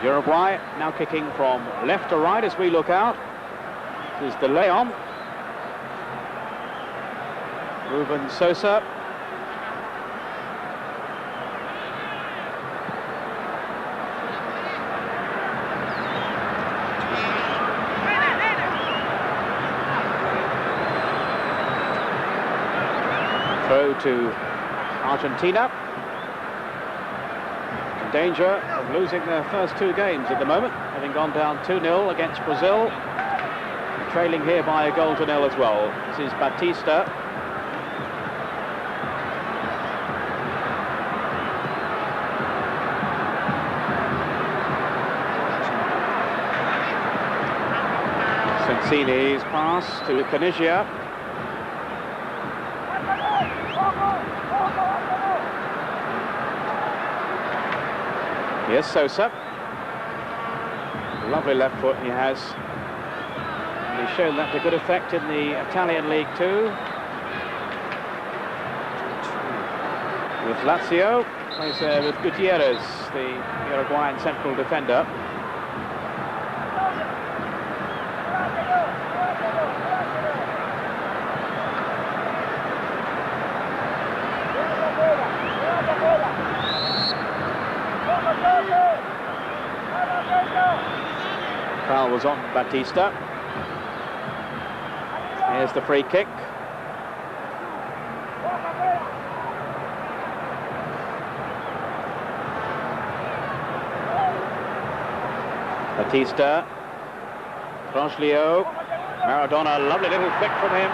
Uruguay now kicking from left to right as we look out. This is De Leon. Ruben Sosa. Throw to Argentina. In danger of losing their first two games at the moment, having gone down 2-0 against Brazil. Trailing here by a 1-0 as well. This is Batista. Sensini's pass to Canizia. Here's Sosa. Lovely left foot he has. And he's shown that to good effect in the Italian League too. With Lazio, plays with Gutierrez, the Uruguayan central defender. Foul was on Batista. Here's the free kick. Batista. Franchilio. Maradona, lovely little flick from him.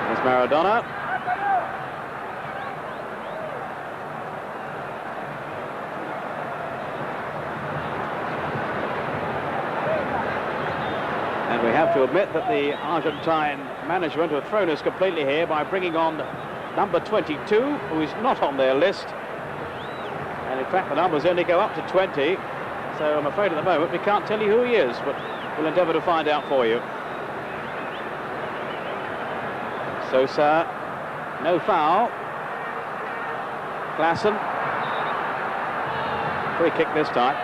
Here's Maradona. And we have to admit that the Argentine management have thrown us completely here by bringing on number 22, who is not on their list. And in fact, the numbers only go up to 20. So I'm afraid at the moment we can't tell you who he is, but we'll endeavour to find out for you. Sosa, no foul. Klassen. Free kick this time.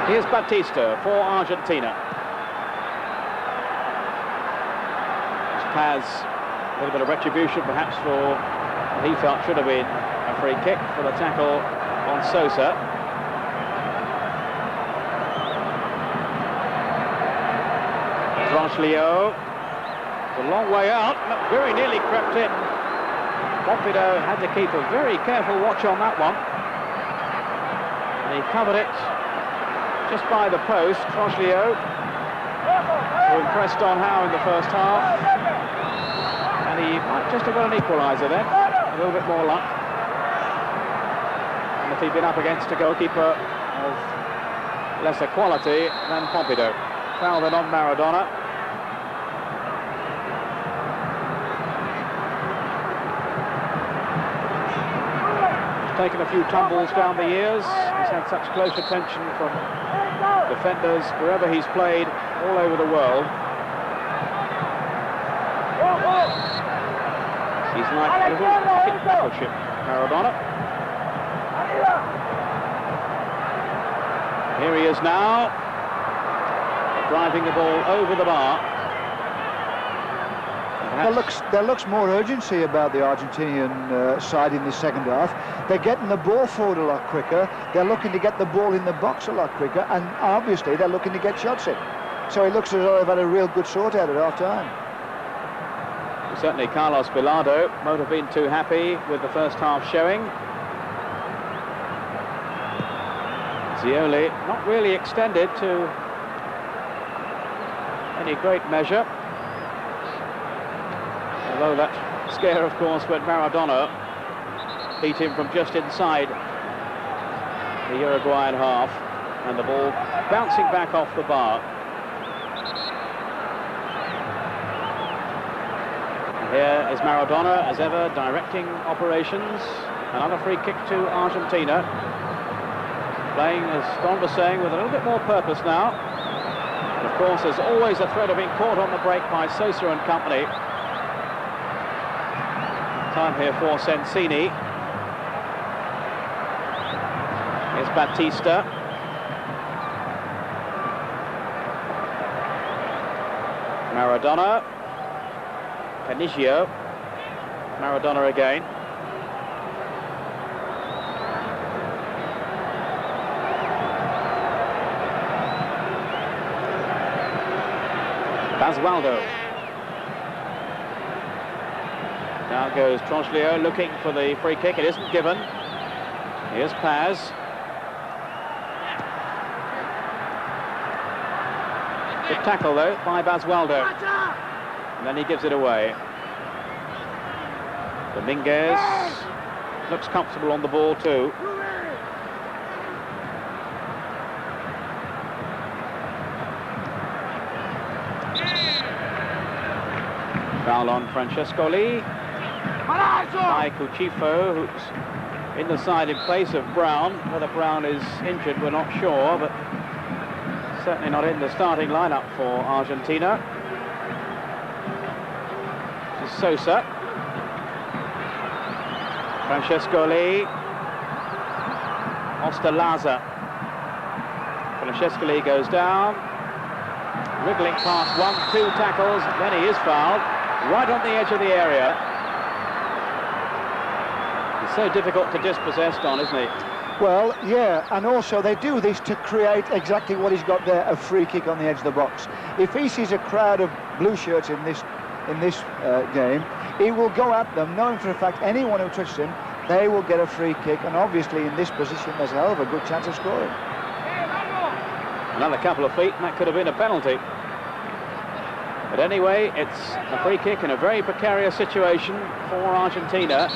Here's Batista for Argentina. Paz, a little bit of retribution perhaps for what he felt should have been a free kick for the tackle on Sosa. Franchilio. It's a long way out, very nearly crept in. Pompido had to keep a very careful watch on that one. And he covered it just by the post. Franchilio, who impressed on Howe in the first half, and he might just have got an equaliser then. A little bit more luck. And if he'd been up against a goalkeeper of lesser quality than Pompido. Foul then on Maradona. He's taken a few tumbles down the years. He's had such close attention from defenders wherever he's played all over the world. He's like a little pocket battleship, Maradona. Here he is now, driving the ball over the bar. There looks more urgency about the Argentinian side in the second half. They're getting the ball forward a lot quicker. They're looking to get the ball in the box a lot quicker, and obviously they're looking to get shots in. So it looks as though they've had a real good sort out at half-time. Certainly Carlos Bilardo won't have been too happy with the first half showing. Zioli not really extended to any great measure. Although that scare, of course, when Maradona beat him from just inside the Uruguayan half, and the ball bouncing back off the bar. Here is Maradona, as ever, directing operations. Another free kick to Argentina. Playing, as Don was saying, with a little bit more purpose now. And of course, there's always a threat of being caught on the break by Sosa and company. Time here for Sensini. Here's Batista. Maradona. Canigio. Maradona again. Basualdo. Now goes Tronslio looking for the free kick. It isn't given. Here's Paz. Good tackle though by Basualdo. And then he gives it away. Dominguez looks comfortable on the ball too. Foul on Francescoli. By Cucifo, who's in the side in place of Brown. Whether Brown is injured, we're not sure, but certainly not in the starting lineup for Argentina. This is Sosa. Francescoli. Osterlaza. Francescoli goes down. Wriggling past 1, 2 tackles, then he is fouled. Right on the edge of the area. He's so difficult to dispossess, Don, isn't he? Well, yeah, and also they do this to create exactly what he's got there, a free kick on the edge of the box. If he sees a crowd of blue shirts in this game, he will go at them, knowing for a fact anyone who touches him, they will get a free kick, and obviously in this position there's a hell of a good chance of scoring. Another couple of feet, and that could have been a penalty. But anyway, it's a free kick in a very precarious situation for Argentina.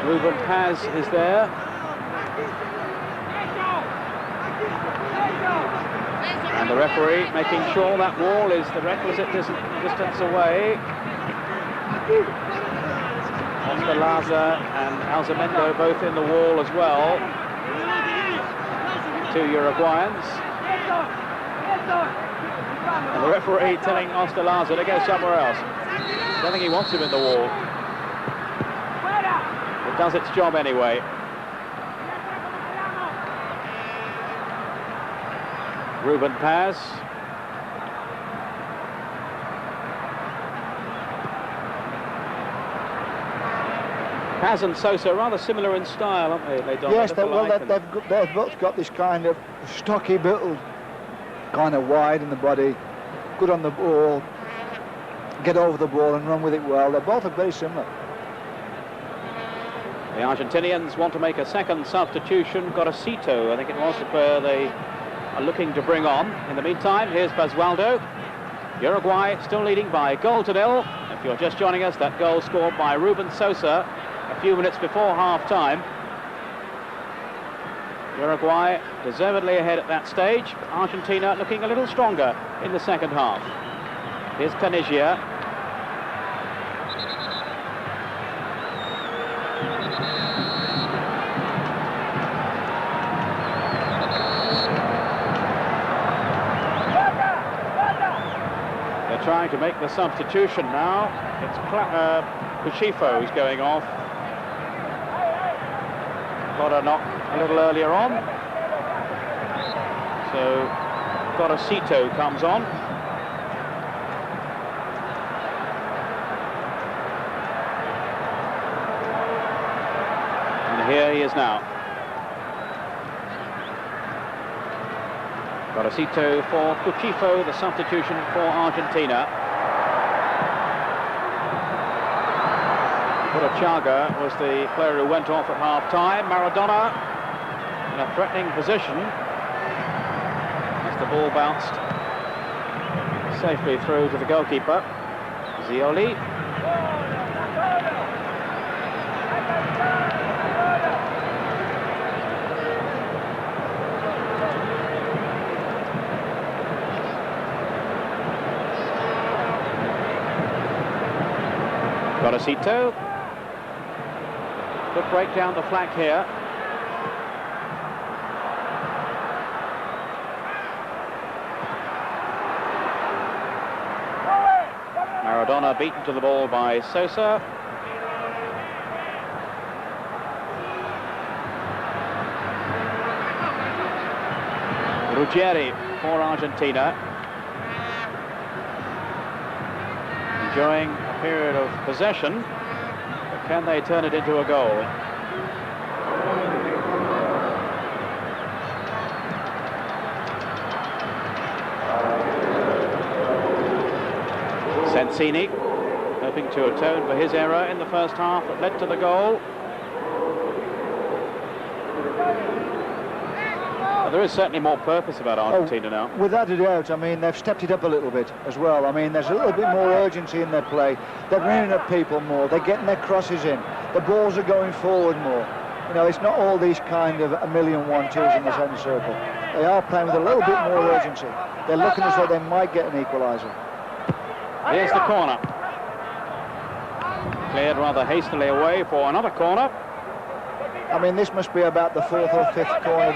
Ruben Paz is there. And the referee making sure that wall is the requisite distance away. Osterlaza and Alzamendo both in the wall as well. 2 Uruguayans. And the referee telling Osterlaza to go somewhere else. I don't think he wants him in the wall. It does its job anyway. Ruben Paz. Paz and Sosa rather similar in style, aren't they? Yes, they've both got this kind of stocky build, kind of wide in the body, good on the ball, get over the ball and run with it well. They both are very similar. The Argentinians want to make a second substitution. Gorosito, I think it was, where they are looking to bring on. In the meantime, here's Basualdo. Uruguay still leading by 1-0. If you're just joining us, that goal scored by Ruben Sosa a few minutes before half-time. Uruguay deservedly ahead at that stage. Argentina looking a little stronger in the second half. Here's Caniggia. They're trying to make the substitution now. It's Cucifo who's going off. Got a knock a little earlier on. So Gorosito comes on. And here he is now. Gorosito for Cucifo, the substitution for Argentina. Chaga was the player who went off at half-time. Maradona in a threatening position as the ball bounced safely through to the goalkeeper, Zioli. Gorosito. Good break down the flank here. Maradona beaten to the ball by Sosa. Ruggieri for Argentina. Enjoying a period of possession, but can they turn it into a goal? Sensini hoping to atone for his error in the first half that led to the goal. Well, there is certainly more purpose about Argentina now. Without a doubt. I mean, they've stepped it up a little bit as well. I mean, there's a little bit more urgency in their play. They're running at people more. They're getting their crosses in. The balls are going forward more. You know, it's not all these kind of a million 1-2s in the centre circle. They are playing with a little bit more urgency. They're looking as though they might get an equaliser. Here's the corner. Cleared rather hastily away for another corner. I mean, this must be about the 4th or 5th corner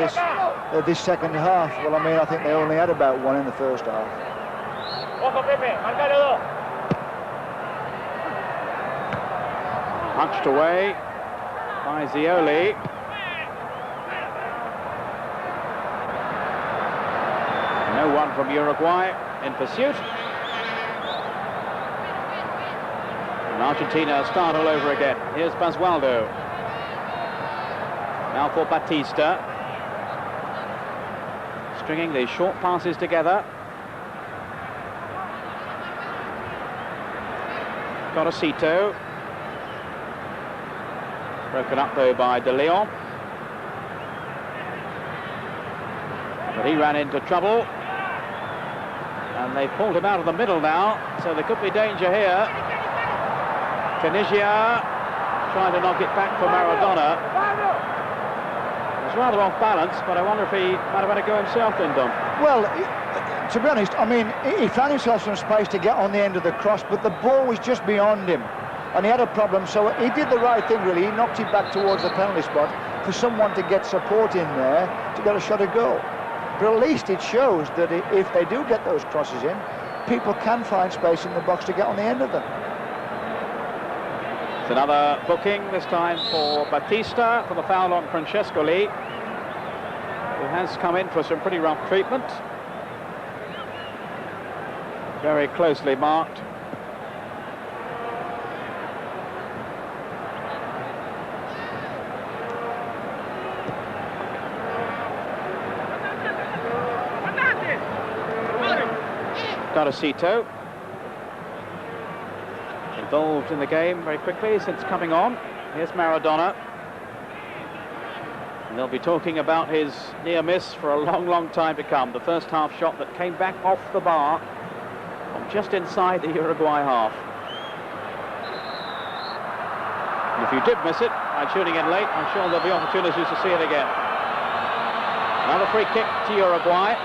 this second half. Well, I mean, I think they only had about one in the first half. Punched away by Zioli. No one from Uruguay in pursuit. And Argentina start all over again. Here's Basualdo. Now for Batista. Stringing these short passes together. Gorosito. Broken up though by De Leon. But he ran into trouble. And they pulled him out of the middle now, so there could be danger here. Tunisia trying to knock it back for Maradona. He was rather off balance, but I wonder if he might have had a go himself then, Dom. Well, to be honest, I mean, he found himself some space to get on the end of the cross, but the ball was just beyond him. And he had a problem, so he did the right thing, really. He knocked it back towards the penalty spot for someone to get support in there to get a shot at goal. But at least it shows that if they do get those crosses in, people can find space in the box to get on the end of them. It's another booking, this time for Batista for the foul on Francescoli, who has come in for some pretty rough treatment. Very closely marked. Gorosito involved in the game very quickly since coming on. Here's Maradona. And they'll be talking about his near miss for a long, long time to come. The first half shot that came back off the bar from just inside the Uruguay half. And if you did miss it by tuning in late, I'm sure there'll be opportunities to see it again. Another free kick to Uruguay.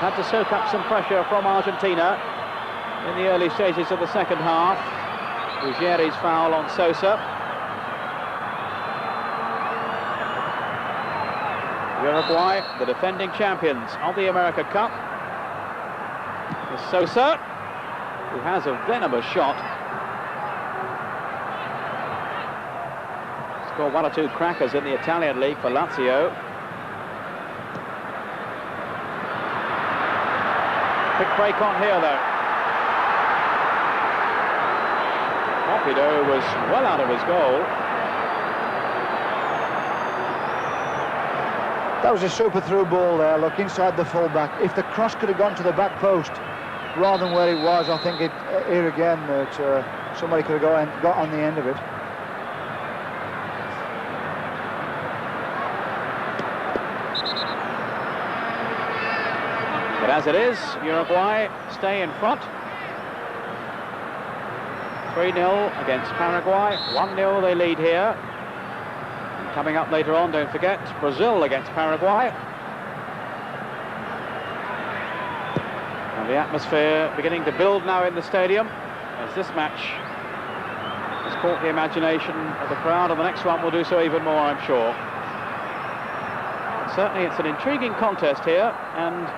Had to soak up some pressure from Argentina in the early stages of the second half. Ruggieri's foul on Sosa. Uruguay, the defending champions of the America Cup. Here's Sosa, who has a venomous shot. Scored 1 or 2 crackers in the Italian league for Lazio. Quick break on here, though. Partido was well out of his goal. That was a super through ball there, look, inside the full-back. If the cross could have gone to the back post rather than where it was, I think here again that somebody could have got on the end of it. as it is, Uruguay stay in front. 3-0 against Paraguay, 1-0 they lead here. And coming up later on, don't forget, Brazil against Paraguay. And the atmosphere beginning to build now in the stadium as this match has caught the imagination of the crowd, and the next one will do so even more, I'm sure. But certainly it's an intriguing contest here, and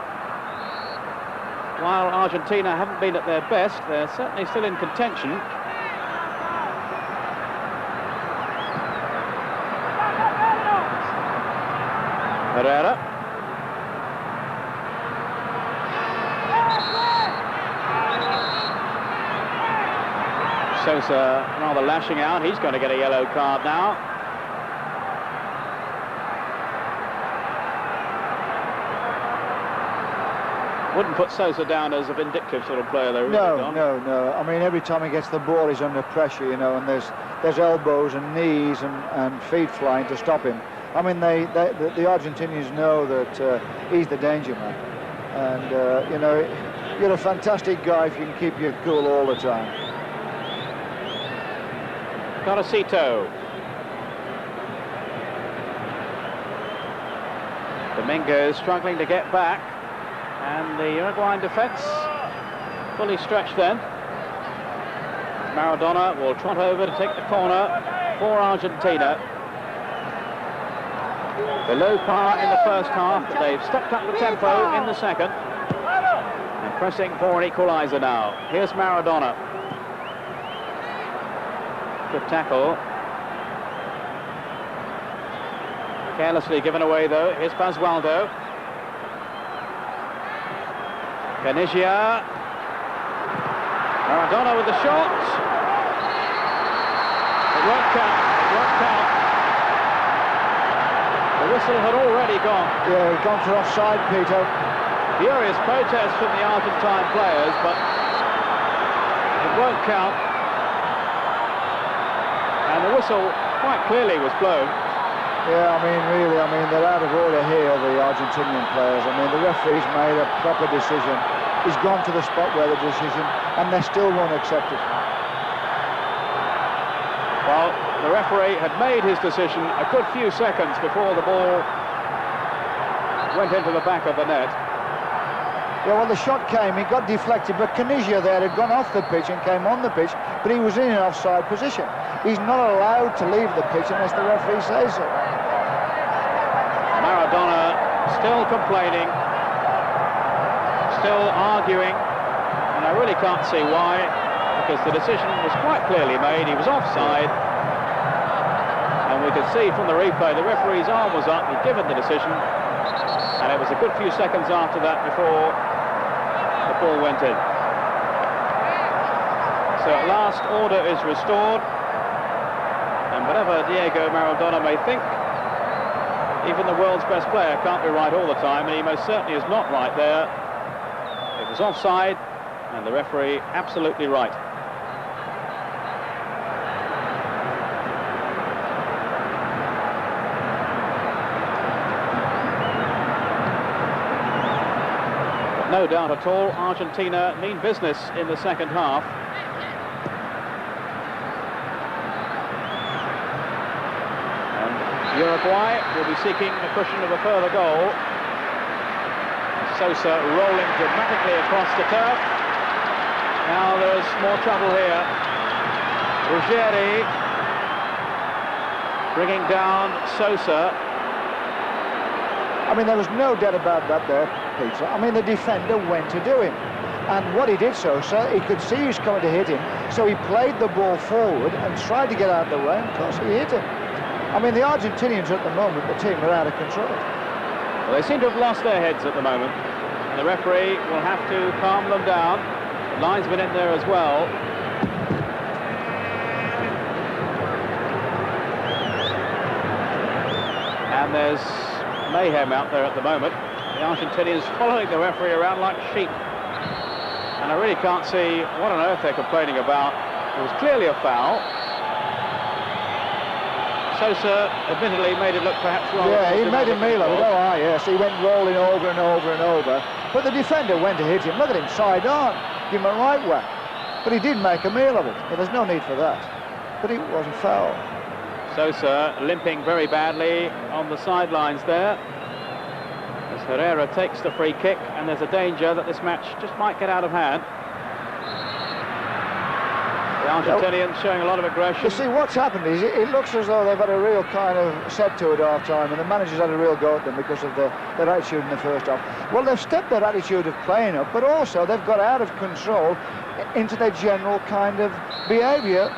while Argentina haven't been at their best, they're certainly still in contention. Herrera. Sosa rather lashing out. He's going to get a yellow card now. Wouldn't put Sosa down as a vindictive sort of player, though. Really, no. I mean, every time he gets the ball, he's under pressure, you know, and there's elbows and knees and feet flying to stop him. I mean, the Argentinians know that he's the danger man, and you know, you're a fantastic guy if you can keep your cool all the time. Carrasito. Dominguez struggling to get back, and the Uruguayan defence fully stretched then. Maradona will trot over to take the corner for Argentina. Below par in the first half, but they've stepped up the tempo in the second. And pressing for an equaliser now. Here's Maradona. Good tackle. Carelessly given away though. Here's Basualdo. Caniggia. Maradona with the shot. It won't count. It won't count. The whistle had already gone. Yeah, he'd gone for offside, Peter. Furious protest from the Argentine players, but it won't count. And the whistle quite clearly was blown. Yeah, I mean, really, I mean, they're out of order here, the Argentinian players. I mean, the referee's made a proper decision. He's gone to the spot where the decision, and they still won't accept it. Well, the referee had made his decision a good few seconds before the ball went into the back of the net. Yeah, well, the shot came, it got deflected, but Caniggia there had gone off the pitch and came on the pitch, but he was in an offside position. He's not allowed to leave the pitch unless the referee says so. Maradona still complaining, still arguing, and I really can't see why, because the decision was quite clearly made. He was offside, and we could see from the replay the referee's arm was up. He'd given the decision, and it was a good few seconds after that before the ball went in. So at last order is restored, and whatever Diego Maradona may think, even the world's best player can't be right all the time, and he most certainly is not right there. It was offside, and the referee absolutely right. No doubt at all, Argentina mean business in the second half. And Uruguay will be seeking the cushion of a further goal. Sosa rolling dramatically across the turf. Now there's more trouble here. Ruggeri bringing down Sosa. I mean, there was no doubt about that there, Peter. I mean, the defender went to do him. And what he did, Sosa, he could see he was coming to hit him, so he played the ball forward and tried to get out of the way, and of course he hit him. I mean, the Argentinians at the moment, the team are out of control. Well, they seem to have lost their heads at the moment, and the referee will have to calm them down. The linesman in there as well. And there's mayhem out there at the moment. The Argentinians following the referee around like sheep. And I really can't see what on earth they're complaining about. It was clearly a foul. Sosa admittedly made it look perhaps wrong. Yeah, he made him meal of it. Oh, yes, he went rolling over and over and over. But the defender went to hit him. Look at him, side on. Give him a right whack. But he did make a meal of it. Well, there's no need for that. But it wasn't foul. Sosa limping very badly on the sidelines there, as Herrera takes the free kick, and there's a danger that this match just might get out of hand. The Argentinians showing a lot of aggression. You see, what's happened is it looks as though they've had a real kind of set to it half-time, and the manager's had a real go at them because of their attitude in the first half. Well, they've stepped their attitude of playing up, but also they've got out of control into their general kind of behaviour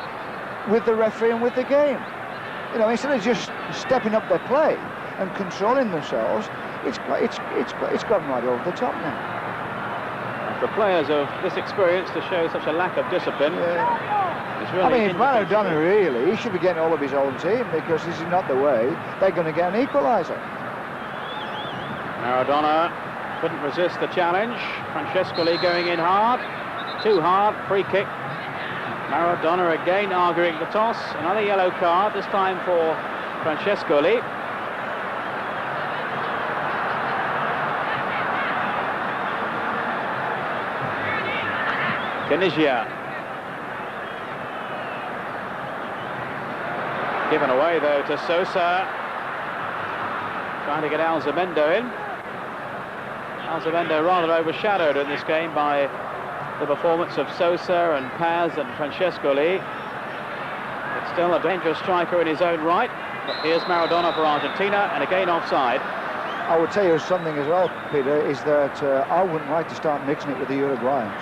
with the referee and with the game. You know, instead of just stepping up their play and controlling themselves, it's gotten right over the top now. For players of this experience to show such a lack of discipline, it's really... I mean, if Maradona really, he should be getting all of his own team, because this is not the way they're going to get an equaliser. Maradona couldn't resist the challenge. Francescoli going in hard, too hard, free kick. Maradona again arguing the toss. Another yellow card, this time for Francescoli. Caniggia. Given away though to Sosa. Trying to get Alzamendo in. Alzamendo rather overshadowed in this game by the performance of Sosa and Paz and Francescoli. It's still a dangerous striker in his own right. But here's Maradona for Argentina, and again offside. I would tell you something as well, Peter, is that I wouldn't like to start mixing it with the Uruguayans,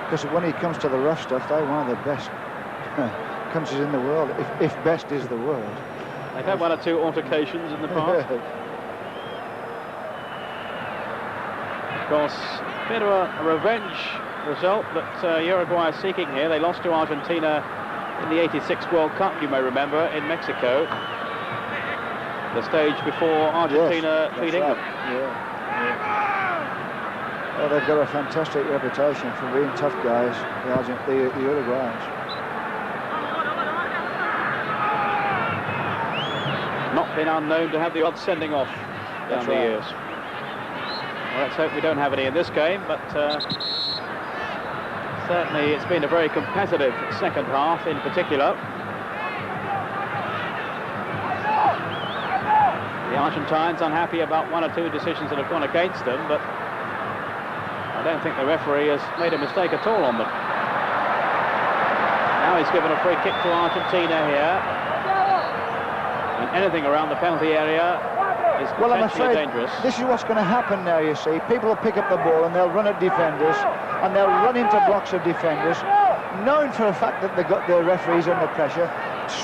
because when it comes to the rough stuff, they're one of the best countries in the world, if best is the word. They've had one or two altercations in the past. Of course, a bit of a revenge result that Uruguay are seeking here. They lost to Argentina in the '86 World Cup, you may remember, in Mexico. The stage before Argentina beat England. Well, they've got a fantastic reputation for being tough guys, the Uruguayans. Not been unknown to have the odd sending off down the years. Well, let's hope we don't have any in this game, but certainly it's been a very competitive second half in particular. The Argentines unhappy about one or two decisions that have gone against them, but I don't think the referee has made a mistake at all on them. Now he's given a free kick to Argentina here. And anything around the penalty area is potentially dangerous. This is what's going to happen now, you see. People will pick up the ball and they'll run at defenders, and they'll run into blocks of defenders, knowing for a fact that they've got the referees under pressure,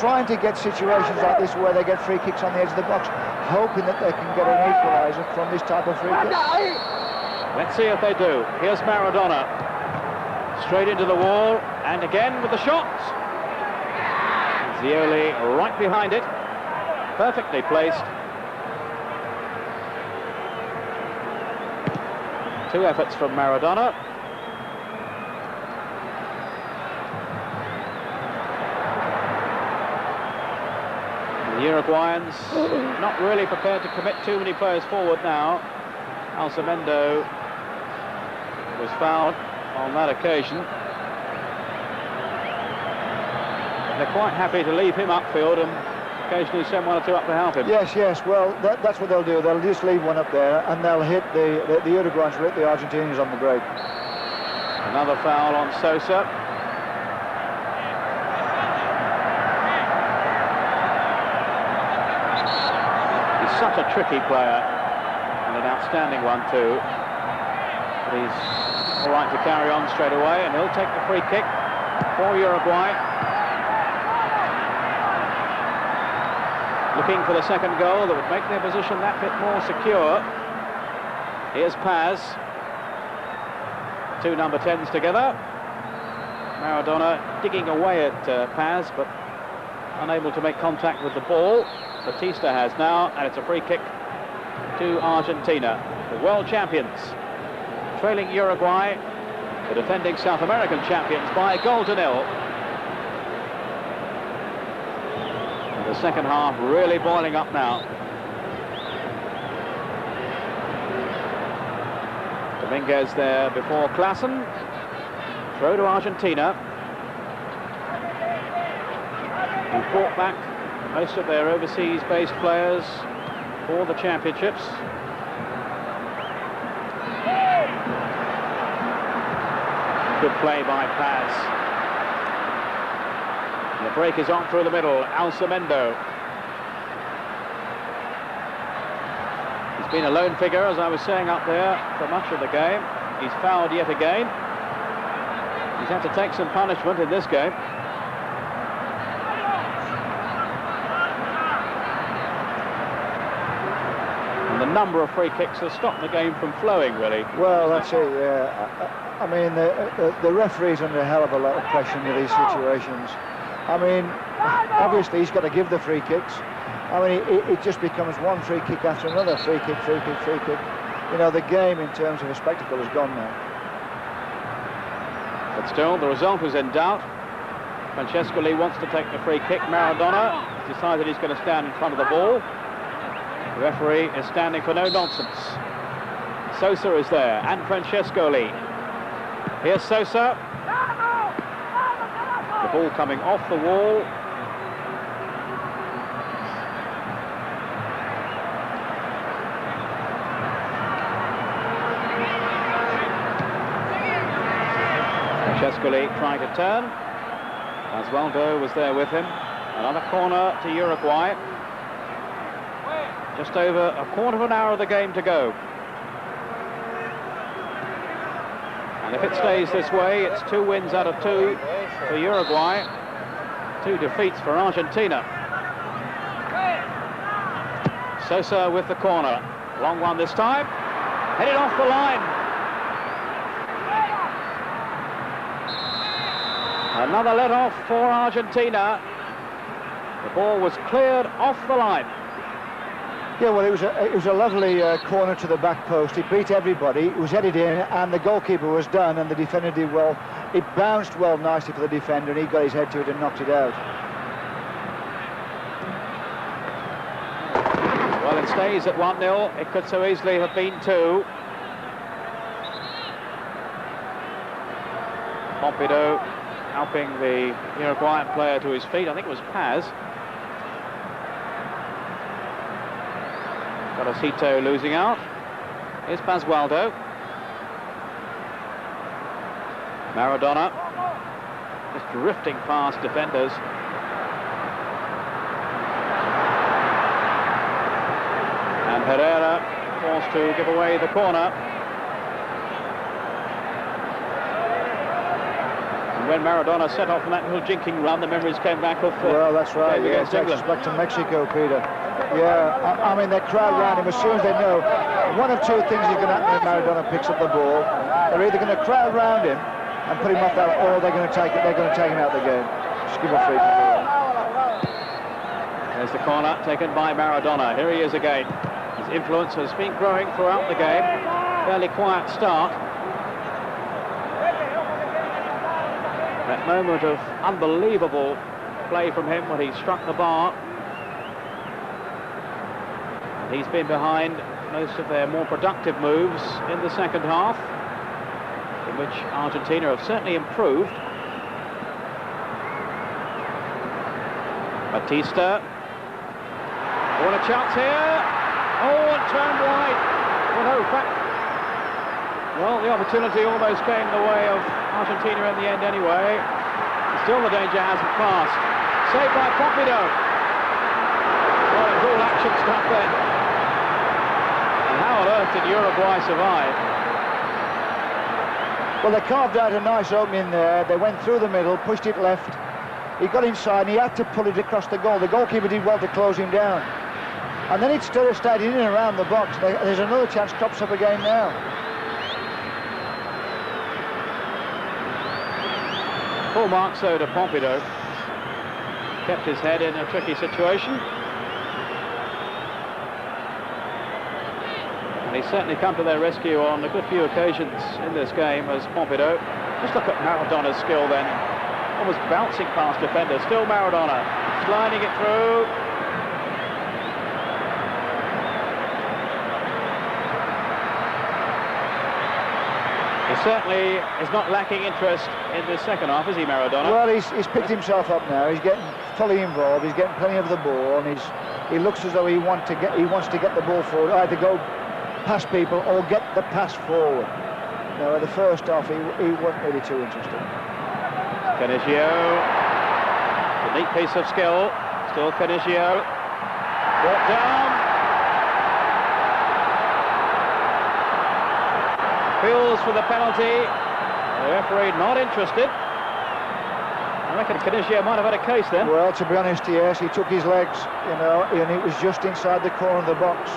trying to get situations like this where they get free kicks on the edge of the box, hoping that they can get an equaliser from this type of free kick. Let's see if they do. Here's Maradona. Straight into the wall, and again with the shot. Zioli right behind it. Perfectly placed. Two efforts from Maradona. The Uruguayans not really prepared to commit too many players forward now. Alzamendo was fouled on that occasion. They're quite happy to leave him upfield and occasionally send one or two up to help him. Yes, well, that's what they'll do. They'll just leave one up there, and they'll hit the Uruguayans will hit the Argentinians on the break. Another foul on Sosa. He's such a tricky player, and an outstanding one too. But he's all right to carry on straight away, and he'll take the free kick for Uruguay. Looking for the second goal that would make their position that bit more secure. Here's Paz. Two number 10s together. Maradona digging away at Paz, but unable to make contact with the ball. Batista has now, and it's a free kick to Argentina, the world champions, trailing Uruguay, the defending South American champions, by a goal to nil. The second half really boiling up now. Dominguez there before Klaassen. Throw to Argentina, who brought back most of their overseas-based players for the championships. Good play by Paz. And the break is on through the middle. Alcemendo. He's been a lone figure, as I was saying up there, for much of the game. He's fouled yet again. He's had to take some punishment in this game. And the number of free kicks has stopped the game from flowing, really. Well, that's it, yeah. I mean, the referee's under a hell of a lot of pressure in these situations. I mean, obviously he's got to give the free kicks. I mean, it just becomes one free kick after another. Free kick, free kick, free kick. You know, the game in terms of a spectacle has gone now. But still, the result is in doubt. Francesco Lee wants to take the free kick. Maradona has decided he's going to stand in front of the ball. The referee is standing for no nonsense. Sosa is there, and Francesco Lee. Here's Sosa. The ball coming off the wall. Francesco Lee trying to turn. Osvaldo was there with him. Another corner to Uruguay. Just over a quarter of an hour of the game to go. And if it stays this way, it's 2 wins out of 2 for Uruguay, 2 defeats for Argentina. Sosa with the corner. Long one this time. Headed off the line. Another let-off for Argentina. The ball was cleared off the line. Yeah, well, it was a lovely corner to the back post. It beat everybody. It was headed in, and the goalkeeper was done, and the defender did well. It bounced well nicely for the defender, and he got his head to it and knocked it out. Well, it stays at 1-0. It could so easily have been 2. Pompidou helping the Uruguayan player to his feet. I think it was Paz. Gorosito losing out. Here's Pascualdo. Maradona just drifting past defenders. And Herrera forced to give away the corner. When Maradona set off on that little jinking run, the memories came back of well, that's right. Yeah, against it takes us England. back to Mexico, Peter. Yeah, I mean, they crowd round him as soon as they know one of 2 things is going to happen when Maradona picks up the ball. They're either going to crowd round him and put him off that, or they're going to take it. They're going to take him out of the game. Just give a free kick. There's the corner taken by Maradona. Here he is again. His influence has been growing throughout the game. Fairly quiet start. That moment of unbelievable play from him when he struck the bar. He's been behind most of their more productive moves in the second half, in which Argentina have certainly improved. Batista. What a chance here. Oh, and turned wide. Well, no, in fact, well, the opportunity almost came the way of Argentina in the end anyway. Still the danger hasn't passed. Saved by Pompidou. Well, it's all action stuff then. And how on earth did Uruguay survive? Well, they carved out a nice opening there. They went through the middle, pushed it left. He got inside and he had to pull it across the goal. The goalkeeper did well to close him down. And then it still stayed in and around the box. There's another chance crops up again now. Full marks though to Pompidou. Kept his head in a tricky situation. And he's certainly come to their rescue on a good few occasions in this game as Pompidou. Just look at Maradona's skill then. Almost bouncing past defenders. Still Maradona. sliding it through. He certainly is not lacking interest in the second half, is he, Maradona? Well, he's picked himself up now. He's getting fully involved. He's getting plenty of the ball, and he looks as though he wants to get the ball forward, either go past people or get the pass forward. Now, in the first half, he wasn't really too interested. Canigio, a neat piece of skill. Still Canigio. Brought down. Feels for the penalty. The referee not interested. I reckon Canigio might have had a case then. Well, to be honest, yes, he took his legs, you know, and it was just inside the corner of the box.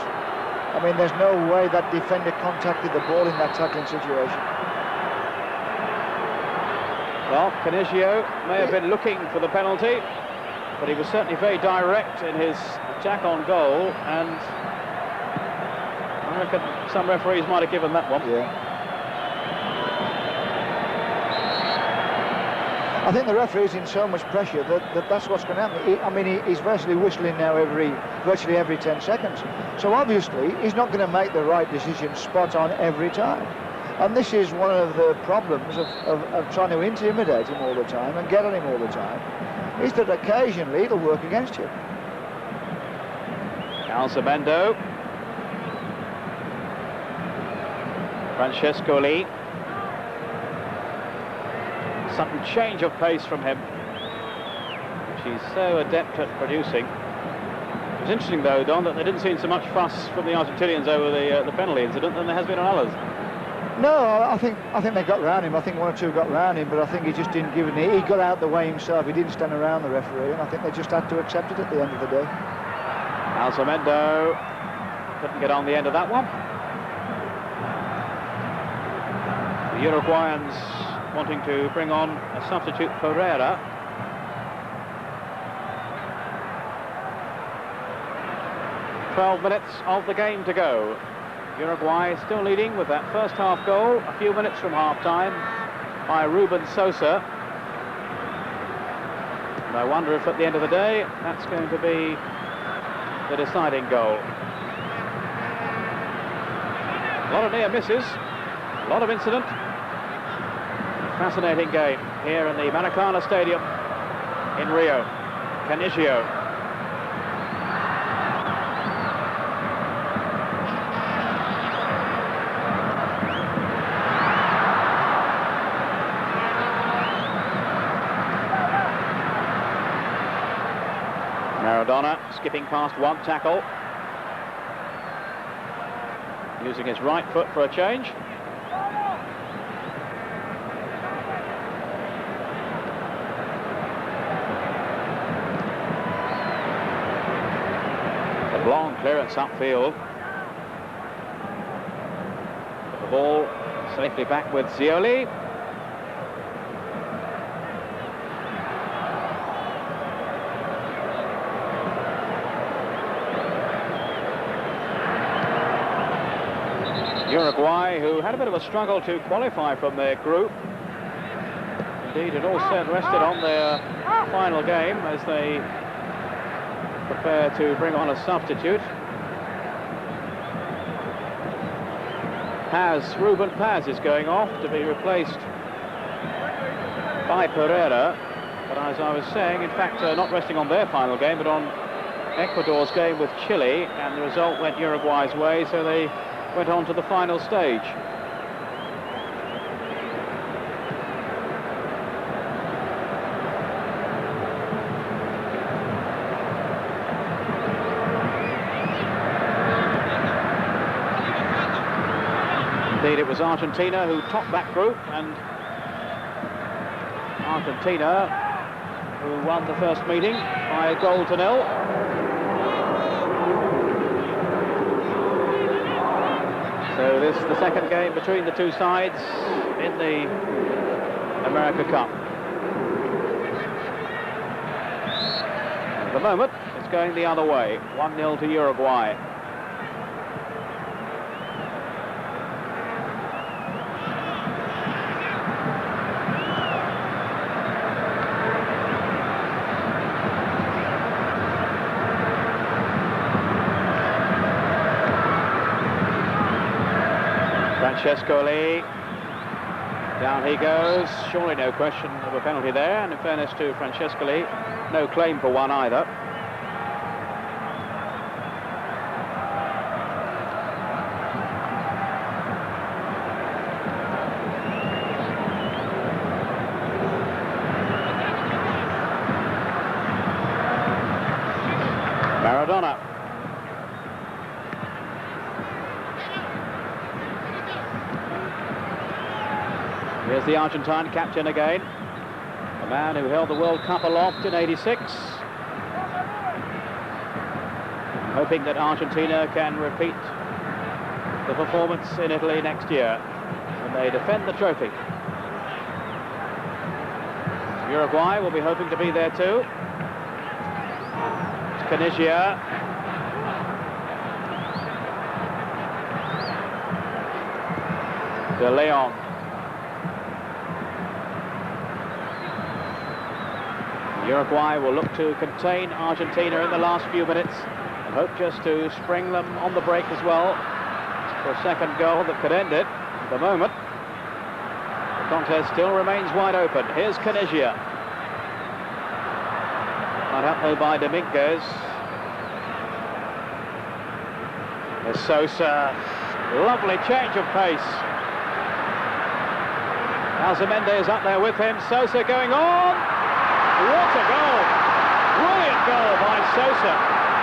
I mean, there's no way that defender contacted the ball in that tackling situation. Well, Canigio may have been looking for the penalty, but he was certainly very direct in his attack on goal, and I reckon some referees might have given that one. Yeah. I think the referee's in so much pressure that's what's going to happen. He's virtually whistling now virtually every 10 seconds. So obviously, he's not going to make the right decision spot on every time. And this is one of the problems of trying to intimidate him all the time and get on him all the time, is that occasionally it'll work against you. Alzamendo. Francesco Lee. Sudden change of pace from him, which he's so adept at producing. It was interesting, though, Don, that there didn't seem so much fuss from the Argentinians over the penalty incident than there has been on others. No, I think they got round him. I think one or two got round him, but I think he just didn't give it. He got out the way himself. He didn't stand around the referee, and I think they just had to accept it at the end of the day. Alzamendo couldn't get on the end of that one. The Uruguayans wanting to bring on a substitute, Pereira. "12 minutes of the game to go. Uruguay still leading with that first half goal, a few minutes from half-time, by Ruben Sosa. And I wonder if at the end of the day, that's going to be the deciding goal. A lot of near misses, a lot of incident. Fascinating game here in the Maracana Stadium in Rio. Canigio. Maradona skipping past one tackle, using his right foot for a change. A long clearance upfield. The ball safely back with Zioli. Uruguay, who had a bit of a struggle to qualify from their group. Indeed, it all rested on their final game as they prepare to bring on a substitute. Ruben Paz is going off to be replaced by Pereira. But as I was saying, in fact, not resting on their final game, but on Ecuador's game with Chile, and the result went Uruguay's way, so they went on to the final stage. Indeed, it was Argentina who topped that group, and Argentina who won the first meeting by 1-0. So this is the second game between the two sides in the America Cup. At the moment, it's going the other way, 1-0 to Uruguay. Francesco Lee. Down he goes. Surely no question of a penalty there. And in fairness to Francesco Lee, no claim for one either. Maradona. Here's the Argentine captain again, the man who held the World Cup aloft in '86. Hoping that Argentina can repeat the performance in Italy next year when they defend the trophy. Uruguay will be hoping to be there too. Tunisia. De Leon. Uruguay will look to contain Argentina in the last few minutes and hope just to spring them on the break as well for a second goal that could end it. At the moment, the contest still remains wide open. Here's Tunisia. Not up though by Dominguez. There's Sosa. Lovely change of pace. Alzamendi is up there with him. Sosa going on. What a goal! Brilliant goal by Sosa,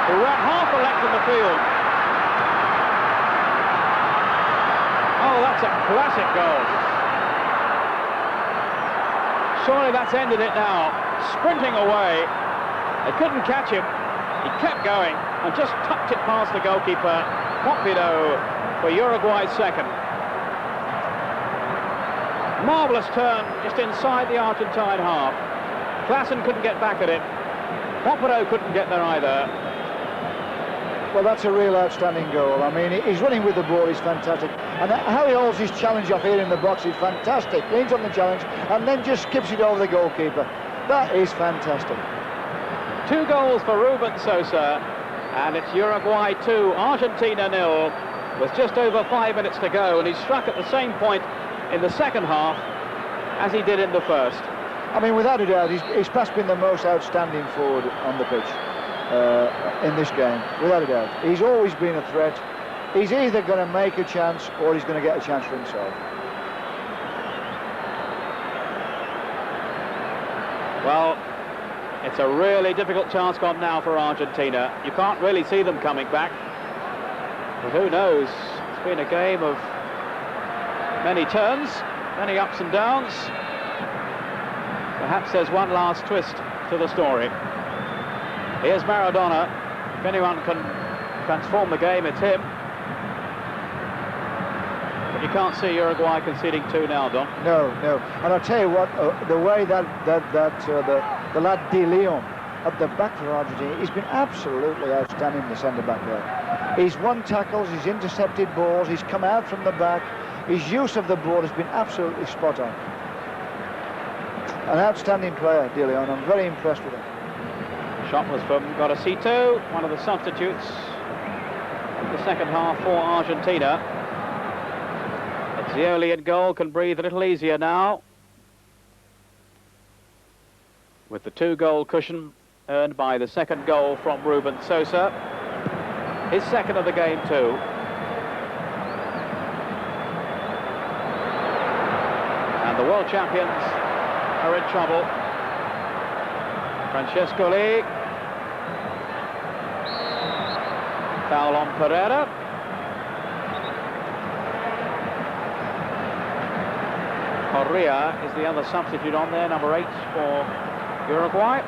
who ran half a length in the field. Oh, that's a classic goal. Surely that's ended it now. Sprinting away. They couldn't catch him. He kept going and just tucked it past the goalkeeper. Partido for Uruguay's second. Marvellous turn just inside the Argentine half. Klassen couldn't get back at it. Partido couldn't get there either. Well, that's a real outstanding goal. I mean, he's running with the ball, he's fantastic. And how he holds his challenge off here in the box is fantastic. Leans on the challenge and then just skips it over the goalkeeper. That is fantastic. 2 goals for Ruben Sosa, and it's Uruguay 2, Argentina 0, with just over 5 minutes to go, and he struck at the same point in the second half as he did in the first. I mean, without a doubt, he's perhaps been the most outstanding forward on the pitch in this game, without a doubt. He's always been a threat. He's either going to make a chance or he's going to get a chance for himself. Well, it's a really difficult task on now for Argentina. You can't really see them coming back. But who knows? It's been a game of many turns, many ups and downs. Perhaps there's one last twist to the story. Here's Maradona. If anyone can transform the game, it's him. But you can't see Uruguay conceding 2 now, Don. No. And I'll tell you what, the way the lad De Leon at the back for Argentina, he's been absolutely outstanding, the centre-back there. He's won tackles, he's intercepted balls, he's come out from the back. His use of the ball has been absolutely spot on. An outstanding player, De Leon. I'm very impressed with him. Shot was from Gorosito, one of the substitutes in the second half for Argentina. Ezzioli in goal can breathe a little easier now, with the 2-goal cushion earned by the second goal from Ruben Sosa. His second of the game too. And the world champions are in trouble. Francesco Lee. Foul on Pereira. Correa is the other substitute on there, number 8 for Uruguay.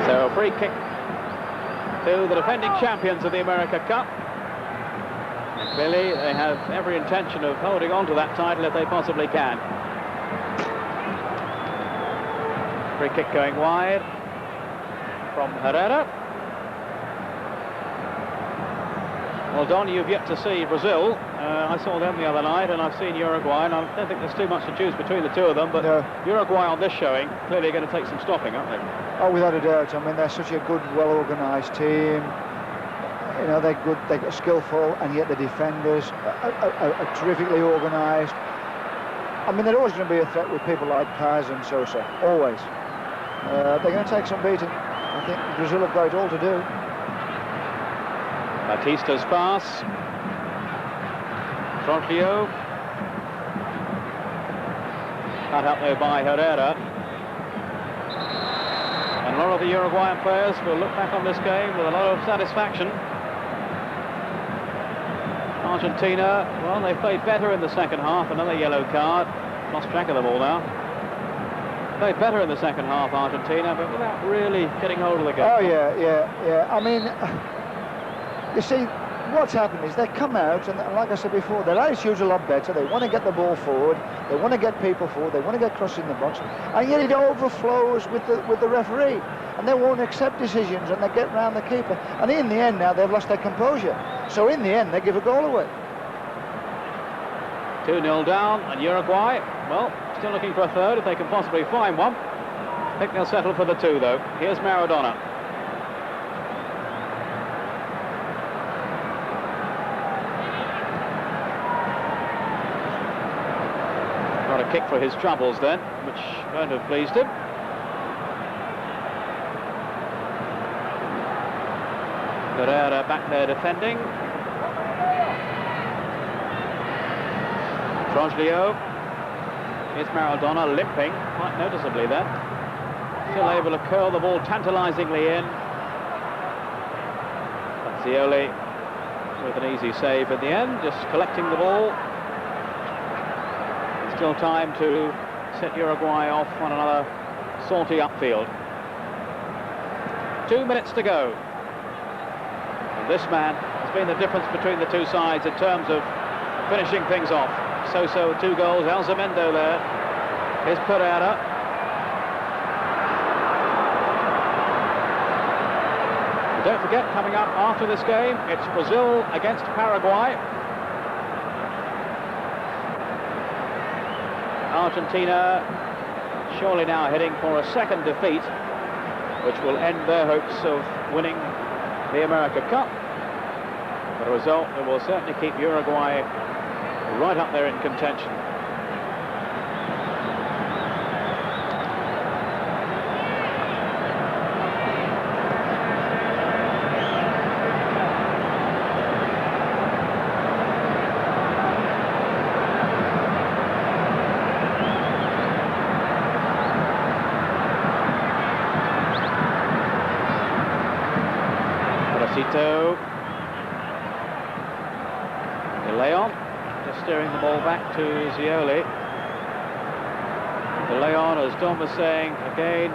So a free kick to the defending champions of the America Cup. And clearly they have every intention of holding on to that title if they possibly can. Free kick going wide from Herrera. Well, Don, you've yet to see Brazil. I saw them the other night, and I've seen Uruguay, and I don't think there's too much to choose between the two of them, but no. Uruguay on this showing, clearly going to take some stopping, aren't they? Oh, without a doubt. I mean, they're such a good, well-organised team. You know, they're good, they're skillful, and yet the defenders are terrifically organised. I mean, they're always going to be a threat with people like Paz and Sosa, always. They're going to take some beating. I think Brazil have got it all to do. Batista's pass. Trujillo. Cut up there by Herrera. And a lot of the Uruguayan players will look back on this game with a lot of satisfaction. Argentina, well, they played better in the second half. Another yellow card. Lost track of them all now. Played better in the second half, Argentina, but without really getting hold of the game. Oh, yeah. I mean, you see, what's happened is they come out, and like I said before, their attitude's a lot better. They want to get the ball forward. They want to get people forward. They want to get crossing the box. And yet it overflows with the referee. And they won't accept decisions, and they get round the keeper. And in the end now, they've lost their composure. So in the end, they give a goal away. 2-0 down, and Uruguay, well, still looking for a third if they can possibly find one. I think they'll settle for the two, though. Here's Maradona. Got a kick for his troubles then, which won't have pleased him. Herrera back there defending. Trujillo. Here's Maradona limping quite noticeably there. Still able to curl the ball tantalizingly in. Fazioli with an easy save at the end, just collecting the ball. There's still time to set Uruguay off on another salty upfield. 2 minutes to go. And this man has been the difference between the two sides in terms of finishing things off. Sosa with 2 goals, Alzamendo there. Here's Pereira. And don't forget, coming up after this game, it's Brazil against Paraguay. Argentina surely now heading for a second defeat, which will end their hopes of winning the America Cup. But a result that will certainly keep Uruguay right up there in contention. Bracito. De Leon. Steering the ball back to Zioli. De Leon, as Don was saying, again,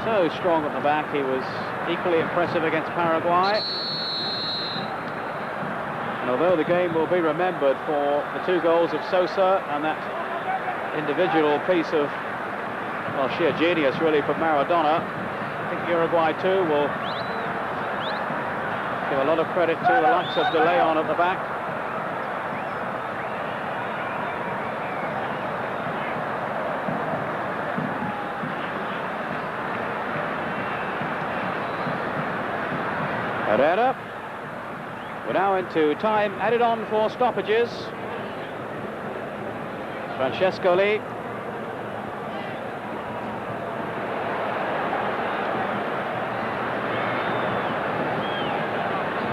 so strong at the back. He was equally impressive against Paraguay. And although the game will be remembered for the 2 goals of Sosa and that individual piece of, well, sheer genius really from Maradona, I think Uruguay too will give a lot of credit to the likes of De Leon at the back. Herrera. We're now into time added on for stoppages. Francescoli.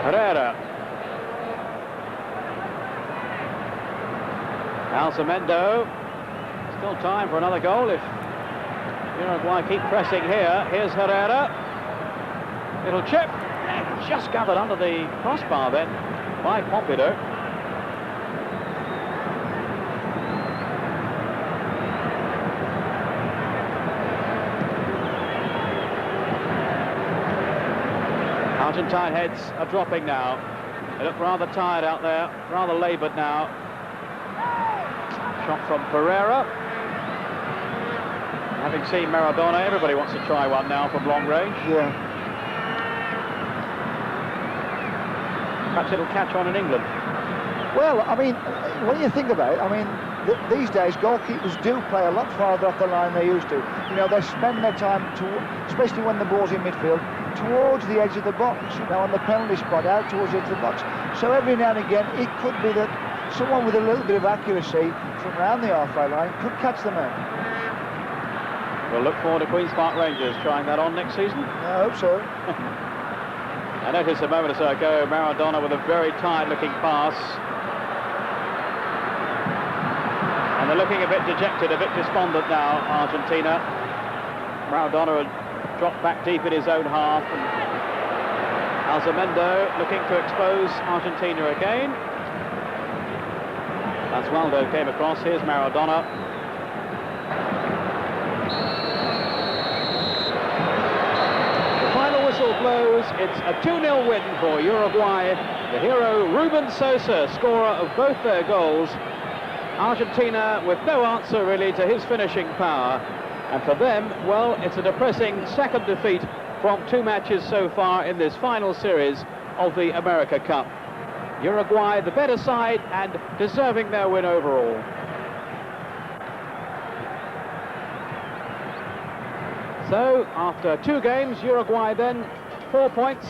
Herrera. Alzamendo. Still time for another goal if Uruguay keep pressing here. Here's Herrera. Little chip. Just gathered under the crossbar then by Pompidou. Argentine heads are dropping now. They look rather tired out there, rather laboured now. Shot from Pereira. Having seen Maradona, everybody wants to try one now from long range. Yeah. Perhaps it'll catch on in England. Well, I mean, when you think about it, I mean, these days goalkeepers do play a lot farther off the line than they used to. You know, they spend their time, especially when the ball's in midfield, towards the edge of the box, you know, on the penalty spot, out towards the edge of the box. So every now and again, it could be that someone with a little bit of accuracy from around the halfway line could catch them out. We'll look forward to Queen's Park Rangers trying that on next season. I hope so. I noticed a moment or so ago, Maradona with a very tired-looking pass. And they're looking a bit dejected, a bit despondent now, Argentina. Maradona had dropped back deep in his own half. And Alzamendo looking to expose Argentina again. Basualdo came across. Here's Maradona. The final whistle blows. It's a 2-0 win for Uruguay. The hero, Ruben Sosa, scorer of both their goals. Argentina with no answer really to his finishing power, and for them, well, it's a depressing second defeat from 2 matches so far in this final series of the America Cup. Uruguay the better side and deserving their win overall. So after 2 games, Uruguay then 4 points.